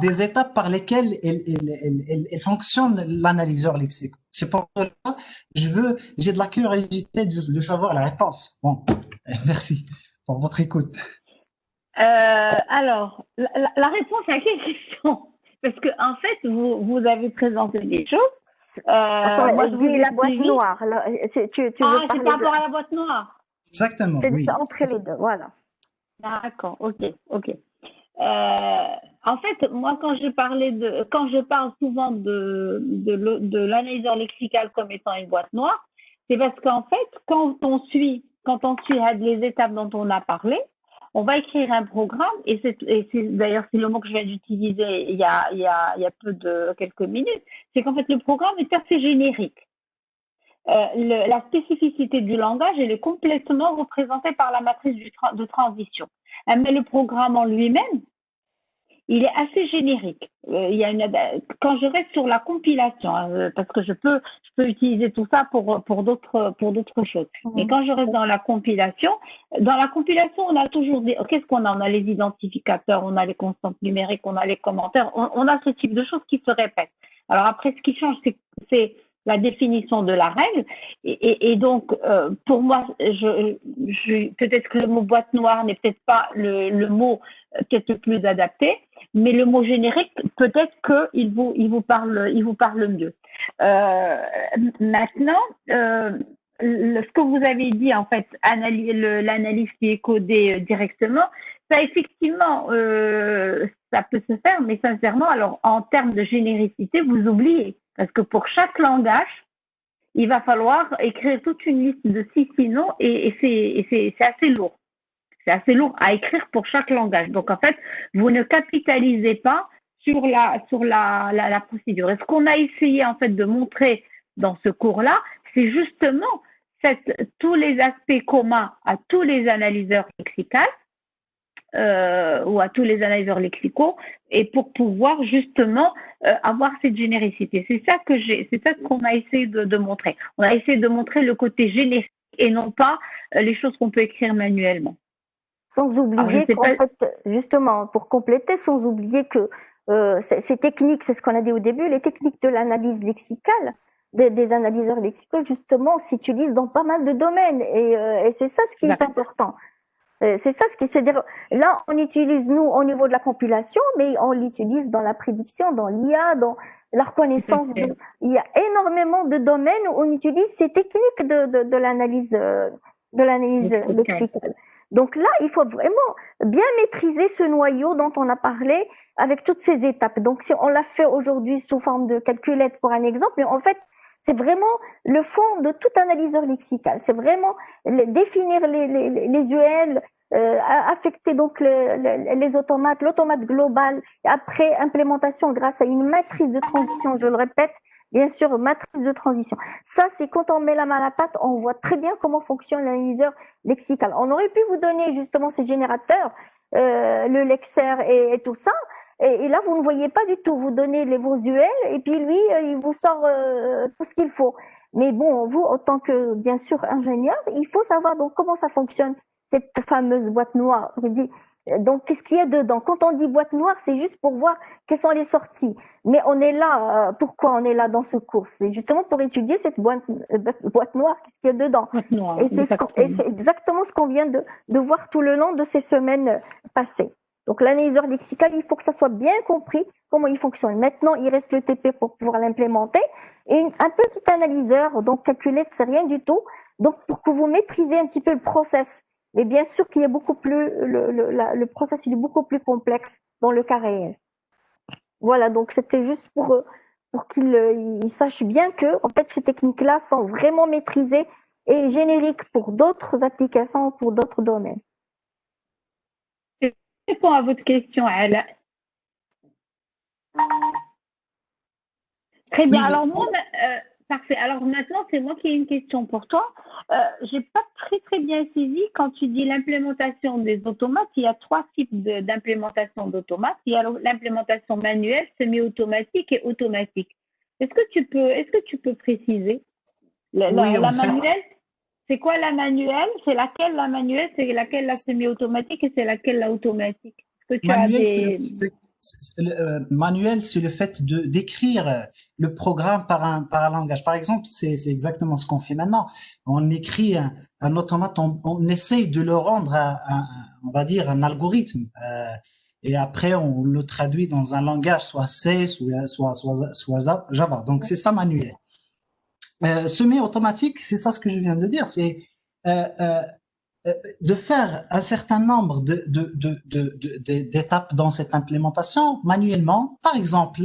des étapes par lesquelles elle fonctionne l'analyseur lexique. C'est pour cela j'ai de la curiosité de savoir la réponse. Bon, merci pour votre écoute. Alors, la réponse à quelle question? Parce que en fait, vous avez présenté des choses. Moi, je dis la boîte noire. Là, tu veux c'est par rapport à la boîte noire. Exactement, oui. C'est entre les deux, voilà. D'accord, ok. En fait, moi, quand je parle souvent de l'analyseur lexical comme étant une boîte noire, c'est parce qu'en fait, quand on suit les étapes dont on a parlé, on va écrire un programme et d'ailleurs c'est le mot que je viens d'utiliser il y a quelques minutes, c'est qu'en fait le programme est assez générique. La spécificité du langage, elle est complètement représentée par la matrice de transition. Mais le programme en lui-même, il est assez générique. Quand je reste sur la compilation, parce que je peux utiliser tout ça pour d'autres choses. Mais quand je reste dans la compilation, on a toujours qu'est-ce qu'on a? On a les identificateurs, on a les constantes numériques, on a les commentaires, on a ce type de choses qui se répètent. Alors après, ce qui change, c'est la définition de la règle. Et donc, pour moi, peut-être que le mot boîte noire n'est peut-être pas le mot peut-être le plus adapté, mais le mot générique, peut-être qu'il vous parle mieux. Maintenant, ce que vous avez dit, en fait, l'analyse qui est codée directement, ça effectivement, ça peut se faire, mais sincèrement, alors en termes de généricité, vous oubliez. Parce que pour chaque langage, il va falloir écrire toute une liste de 6 signaux et c'est assez lourd. C'est assez lourd à écrire pour chaque langage. Donc, en fait, vous ne capitalisez pas sur la procédure. Et ce qu'on a essayé, en fait, de montrer dans ce cours-là, c'est justement tous les aspects communs à tous les analyseurs lexicaux ou à tous les analyseurs lexicaux, et pour pouvoir justement avoir cette généricité. C'est ça qu'on a essayé de montrer. On a essayé de montrer le côté générique et non pas les choses qu'on peut écrire manuellement. Sans oublier qu'en fait, justement, pour compléter, sans oublier que ces techniques, c'est ce qu'on a dit au début, les techniques de l'analyse lexicale, des analyseurs lexicaux, justement, s'utilisent dans pas mal de domaines. Et c'est ça ce qui est important. C'est ça ce qui, c'est-à-dire, là, on utilise, nous, au niveau de la compilation, mais on l'utilise dans la prédiction, dans l'IA, dans la reconnaissance. Il y a énormément de domaines où on utilise ces techniques de l'analyse lexicale. Donc là, il faut vraiment bien maîtriser ce noyau dont on a parlé avec toutes ces étapes. Donc, si on l'a fait aujourd'hui sous forme de calculette pour un exemple, mais en fait, c'est vraiment le fond de tout analyseur lexical. C'est vraiment définir les UL, affecter donc les automates, l'automate global, et après implémentation grâce à une matrice de transition, je le répète, bien sûr, matrice de transition. Ça, c'est quand on met la main à la pâte, on voit très bien comment fonctionne l'analyseur lexical. On aurait pu vous donner justement ces générateurs, le Lexer et tout ça, et là, vous ne voyez pas du tout. Vous donnez vos UL et puis lui, il vous sort tout ce qu'il faut. Mais bon, vous, en tant que, bien sûr, ingénieur, il faut savoir donc comment ça fonctionne, cette fameuse boîte noire. Donc, qu'est-ce qu'il y a dedans? Quand on dit boîte noire, c'est juste pour voir quelles sont les sorties. Mais on est là, pourquoi on est là dans ce cours? C'est justement pour étudier cette boîte noire, qu'est-ce qu'il y a dedans. Et c'est exactement ce qu'on vient de voir tout le long de ces semaines passées. Donc, l'analyseur lexical, il faut que ça soit bien compris comment il fonctionne. Maintenant, il reste le TP pour pouvoir l'implémenter. Et un petit analyseur, donc calculette, c'est rien du tout. Donc, pour que vous maîtrisez un petit peu le process. Mais bien sûr qu'il y a beaucoup plus, le process, il est beaucoup plus complexe dans le cas réel. Voilà, donc c'était juste pour qu'ils sachent bien que, en fait, ces techniques-là sont vraiment maîtrisées et génériques pour d'autres applications, pour d'autres domaines. Je réponds à votre question, Ala. Très bien. Alors, moi, parfait. Alors, maintenant, c'est moi qui ai une question pour toi. J'ai pas très bien saisi quand tu dis l'implémentation des automates. Il y a 3 types d'implémentation d'automates. Il y a l'implémentation manuelle, semi-automatique et automatique. Est-ce que tu peux préciser la manuelle? C'est quoi la manuelle? C'est laquelle la manuelle? C'est laquelle la semi-automatique? Et c'est laquelle la automatique? Est-ce que tu as manuel, c'est le fait d'écrire le programme par un langage. Par exemple, c'est exactement ce qu'on fait maintenant. On écrit un automate, on essaye de le rendre on va dire, un algorithme. Et après, on le traduit dans un langage, soit C, soit Java. Donc, c'est ça manuel. Semi-automatique, c'est ça ce que je viens de dire, c'est de faire un certain nombre d'étapes dans cette implémentation manuellement. Par exemple,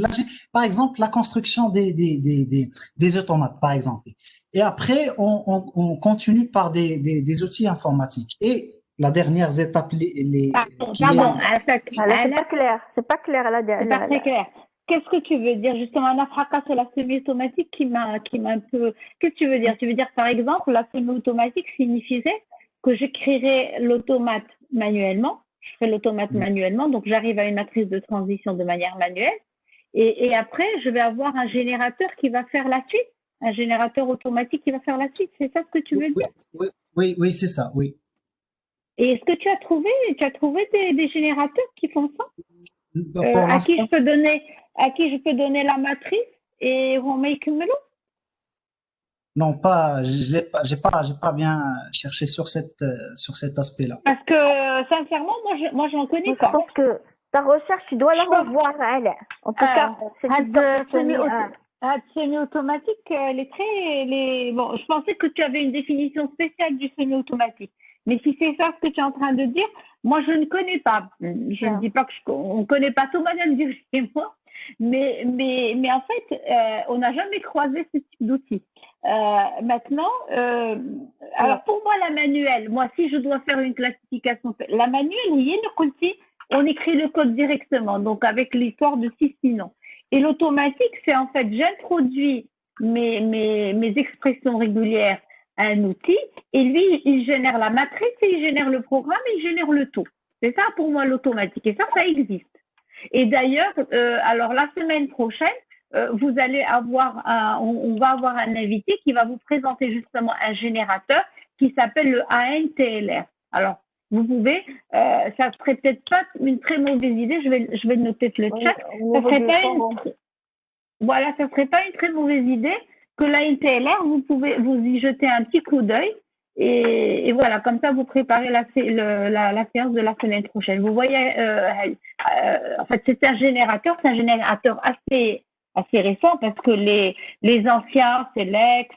la construction des automates, par exemple. Et après, on continue par des outils informatiques. Et la dernière étape, Pardon, c'est pas clair la dernière. C'est pas très clair. Qu'est-ce que tu veux dire? Justement, l'afraka, c'est la semi-automatique qui m'a un peu... Qu'est-ce que tu veux dire? Tu veux dire, par exemple, la semi-automatique signifierait que j'écrirai l'automate manuellement. Je ferai l'automate manuellement, donc j'arrive à une matrice de transition de manière manuelle. Et après, je vais avoir un générateur qui va faire la suite. Un générateur automatique qui va faire la suite. C'est ça ce que tu veux dire? Oui, c'est ça, oui. Et est-ce que tu as trouvé des générateurs qui font ça? À qui je peux donner la matrice et Romaïkumelo? Non, j'ai pas bien cherché sur cet aspect-là. Parce que sincèrement, moi j'en connais pas. Je pense que ta recherche, tu dois la revoir, elle. En tout cas, cette semi-automatique, elle est très, bon, je pensais que tu avais une définition spéciale du semi-automatique. Mais si c'est ça ce que tu es en train de dire, moi je ne connais pas. Je ne dis pas qu'on ne connaît pas tout, madame du chez moi, mais en fait, on n'a jamais croisé ce type d'outil. Maintenant, alors pour moi la manuelle, si je dois faire une classification, la manuelle, on écrit le code directement, donc avec l'histoire de 6 noms. Et l'automatique, c'est en fait j'introduis mes expressions régulières à un outil et lui, il génère la matrice et il génère le programme et il génère le tout. C'est ça pour moi l'automatique. Et ça existe. Et d'ailleurs, alors la semaine prochaine, vous allez avoir on va avoir un invité qui va vous présenter justement un générateur qui s'appelle le ANTLR. Alors, vous pouvez, ça serait peut-être pas une très mauvaise idée, je vais noter le chat, ça serait pas voilà, ça serait pas une très mauvaise idée que l'ANTLR, vous pouvez vous y jeter un petit coup d'œil et voilà, comme ça vous préparez la séance de la semaine prochaine. Vous voyez, en fait, c'est un générateur assez récent parce que les anciens, c'est Lex,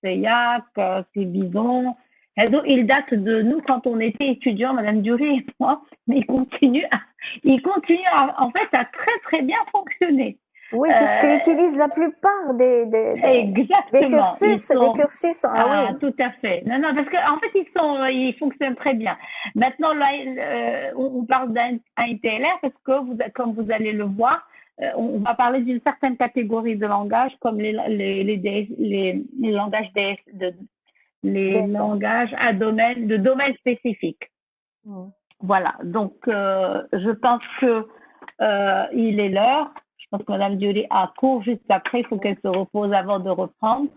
c'est Yak, c'est Bison. Il date de nous quand on était étudiants, Madame Dury et moi, mais il continue en fait à très très bien fonctionner. Oui, c'est ce qu'utilisent la plupart des cursus. Des cursus, oui. Tout à fait. Non, parce qu'en fait, ils fonctionnent très bien. Maintenant, là, on parle d'un TLR parce que, comme vous allez le voir, on va parler d'une certaine catégorie de langage, comme les langages langages à de domaine spécifique. Voilà. Donc, je pense que il est l'heure. Je pense que Mme Diolé a cours juste après. Il faut qu'elle se repose avant de reprendre.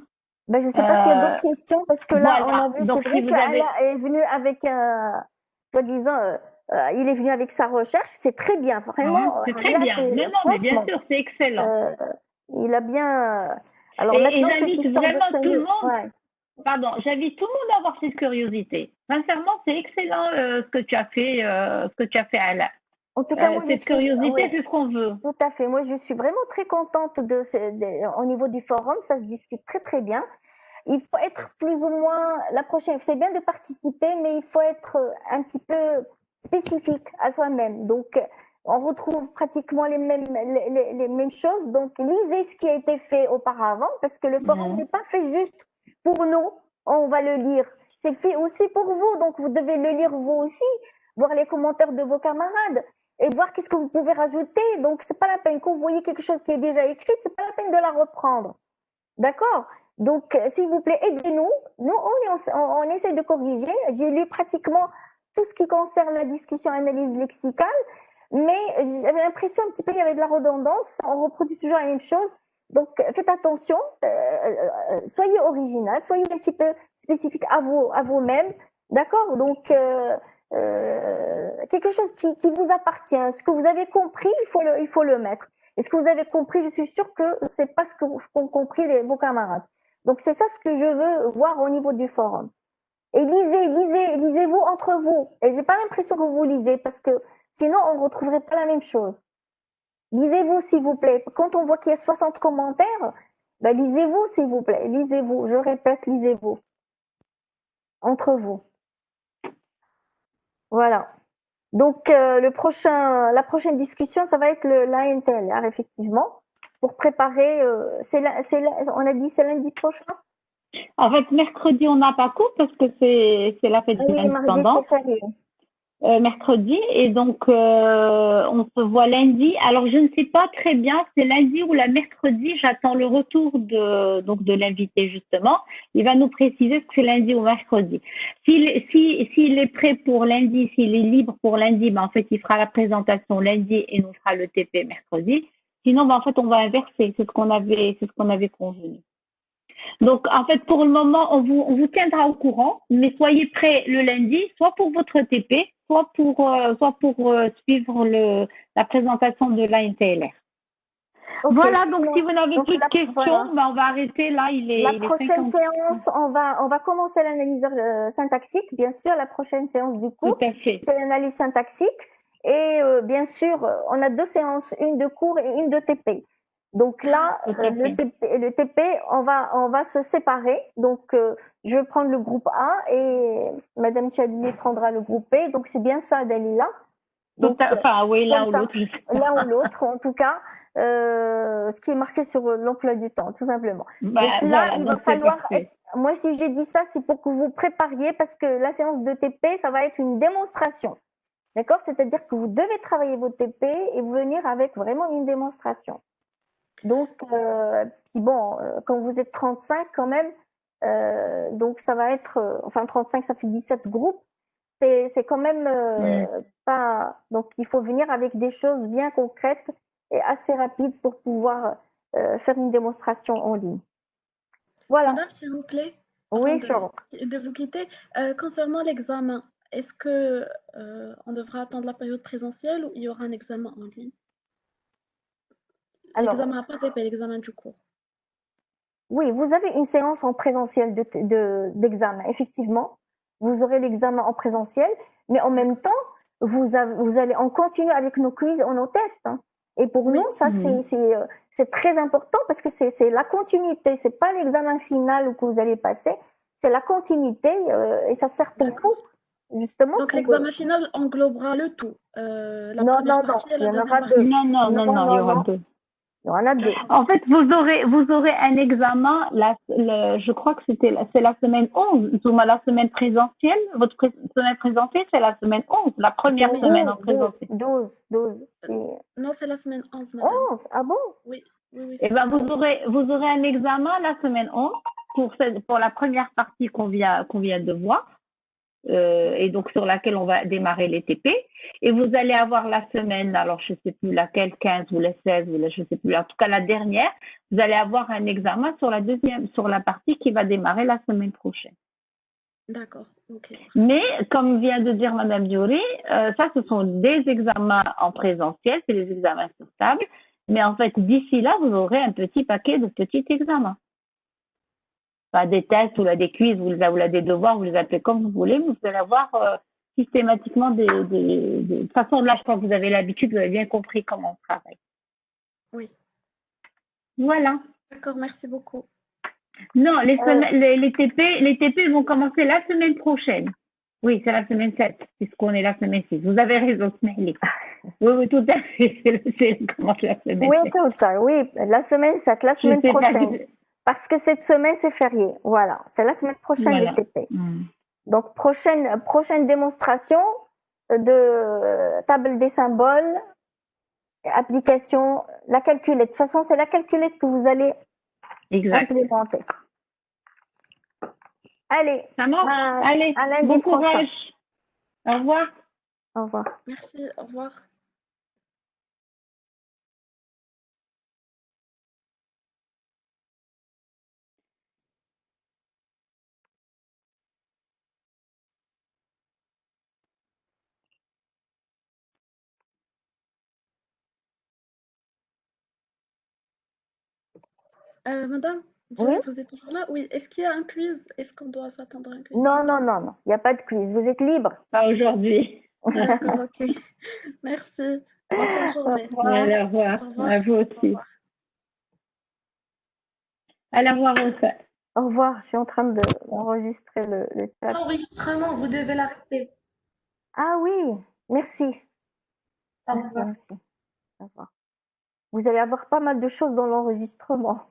Ben, je ne sais pas s'il y a d'autres questions parce que là, voilà. on a vu, donc, c'est vrai qu'Ala est venue avec, soi-disant, il est venu avec sa recherche. C'est très bien, vraiment. C'est très bien. Mais bien sûr, c'est excellent. Il a bien. Alors et maintenant, j'invite vraiment tout le monde. Ouais. Pardon, j'invite tout le monde à avoir cette curiosité. Sincèrement, c'est excellent ce que tu as fait, Ala. En tout cas, moi, cette curiosité, c'est ce qu'on veut. Tout à fait. Moi, je suis vraiment très contente au niveau du forum. Ça se discute très, très bien. Il faut être plus ou moins la prochaine. C'est bien de participer, mais il faut être un petit peu spécifique à soi-même. Donc, on retrouve pratiquement les mêmes choses. Donc, lisez ce qui a été fait auparavant, parce que le forum n'est pas fait juste pour nous. On va le lire. C'est fait aussi pour vous. Donc, vous devez le lire vous aussi, voir les commentaires de vos camarades et voir qu'est-ce que vous pouvez rajouter. Donc, c'est pas la peine. Quand vous voyez quelque chose qui est déjà écrit, c'est pas la peine de la reprendre. D'accord? Donc, s'il vous plaît, aidez-nous. Nous, on essaie de corriger. J'ai lu pratiquement tout ce qui concerne la discussion analyse lexicale, mais j'avais l'impression un petit peu qu'il y avait de la redondance. On reproduit toujours la même chose. Donc, faites attention. Soyez original, soyez un petit peu spécifique à vous-même. D'accord? Donc, quelque chose qui vous appartient. Ce que vous avez compris, il faut le mettre. Et ce que vous avez compris, je suis sûre que c'est pas ce qu'ont compris vos camarades. Donc, c'est ça ce que je veux voir au niveau du forum. Et lisez-vous entre vous. Et j'ai pas l'impression que vous lisez parce que sinon, on ne retrouverait pas la même chose. Lisez-vous, s'il vous plaît. Quand on voit qu'il y a 60 commentaires, ben, lisez-vous, s'il vous plaît. Lisez-vous. Je répète, lisez-vous. Entre vous. Voilà. Donc, la prochaine discussion, ça va être l'ANTLR, effectivement, pour préparer. On a dit c'est lundi prochain. En fait, mercredi, on n'a pas cours parce que c'est la fête de l'indépendance. Mercredi, et donc on se voit lundi. Alors, je ne sais pas très bien, c'est lundi ou la mercredi. J'attends le retour de l'invité, justement. Il va nous préciser que c'est lundi ou mercredi. S'il est prêt pour lundi, s'il est libre pour lundi, ben, en fait, il fera la présentation lundi et nous fera le TP mercredi. Sinon, ben, en fait, on va inverser. C'est ce qu'on avait convenu. Donc, en fait, pour le moment, on vous tiendra au courant, mais soyez prêts le lundi, soit pour votre TP, soit pour suivre la présentation de l'ANTLR. Okay, voilà, donc si vous n'avez plus de questions, ben, on va arrêter là. La prochaine séance, on va commencer l'analyseur syntaxique, bien sûr, la prochaine séance du cours. Tout à fait. C'est l'analyse syntaxique. Et bien sûr, on a 2 séances, une de cours et une de TP. Donc là, le TP, on va se séparer. Donc, je vais prendre le groupe A et Madame Chadli prendra le groupe B. Donc, c'est bien ça, Dalila. Donc, enfin, oui, l'un ou l'autre. L'un ou l'autre, en tout cas, ce qui est marqué sur l'emploi du temps, tout simplement. Bah, donc là, voilà, il va falloir. Moi, si j'ai dit ça, c'est pour que vous prépariez parce que la séance de TP, ça va être une démonstration. D'accord? C'est-à-dire que vous devez travailler votre TP et venir avec vraiment une démonstration. Donc, puis bon, quand vous êtes 35 quand même, donc ça va être, enfin 35 ça fait 17 groupes, c'est quand même pas. Donc, il faut venir avec des choses bien concrètes et assez rapides pour pouvoir faire une démonstration en ligne. Voilà. Madame, s'il vous plaît, Oui, avant Sharon. de vous quitter, concernant l'examen, est-ce que on devra attendre la période présentielle ou il y aura un examen en ligne? Alors, L'examen à pas TP, l'examen du cours. oui, vous avez une séance en présentiel d'examen, effectivement. Vous aurez l'examen en présentiel, mais en même temps, vous allez en continuer avec nos quiz et nos tests, hein. Et pour Oui. nous, ça, c'est très important parce que c'est la continuité. C'est pas l'examen final que vous allez passer, c'est la continuité et ça sert pour vous, justement. Donc, pour- l'examen final englobera le tout, la Non, première non, non, partie et il y la en deuxième aura partie. deux. Non, non, Non, non, non, il y aura non. deux. Il y en a deux. En fait, vous aurez un examen, je crois que c'est la semaine 11, ou la semaine présentielle. Votre semaine présentielle, c'est la semaine 11, la première Semaine semaine en 12, présentiel. 12. Non, c'est la semaine 11, madame. 11, ah bon? Oui, oui. Eh ben, vous aurez un examen la semaine 11 pour la première partie qu'on vient de voir. Et donc sur laquelle on va démarrer les TP. Et vous allez avoir la semaine, alors je ne sais plus laquelle, 15 ou la 16, ou je ne sais plus, en tout cas la dernière, vous allez avoir un examen sur la partie qui va démarrer la semaine prochaine. D'accord, ok. Mais comme vient de dire Madame Diori, ça ce sont des examens en présentiel, c'est des examens sur table, mais en fait d'ici là vous aurez un petit paquet de petits examens. Pas des tests ou là, des quiz ou là, des devoirs, vous les appelez comme vous voulez, mais vous allez avoir systématiquement de toute façon, là, je pense que vous avez l'habitude, vous avez bien compris comment on travaille. Oui. Voilà. D'accord, merci beaucoup. Non, les TP vont commencer la semaine prochaine. Oui, c'est la semaine 7, puisqu'on est la semaine 6. Vous avez raison, Smaïli. Oui, tout à fait. C'est commence la semaine 7. Oui, tout ça, oui, la semaine 7, la semaine prochaine. Parce que cette semaine, c'est férié. Voilà, c'est la semaine prochaine Voilà. les TP. Donc, prochaine démonstration de table des symboles, application, la calculette. De toute façon, c'est la calculette que vous allez implémenter. Allez, ça marche. Allez, à lundi bon prochain. courage. Au revoir. Au revoir. Merci, au revoir. Madame, Oui? vous êtes toujours là? Oui. Est-ce qu'il y a un quiz? Est-ce qu'on doit s'attendre à un quiz? Non, il n'y a pas de quiz. Vous êtes libre. Pas aujourd'hui. D'accord, ok. Merci. Bonne fin de journée. Allez, au revoir. Au revoir. À vous aussi. Allez, au revoir, Rosa. Au revoir, je suis en train d'enregistrer le chat. L'enregistrement, vous devez l'arrêter. Ah oui, merci. Merci. Au revoir. Vous allez avoir pas mal de choses dans l'enregistrement.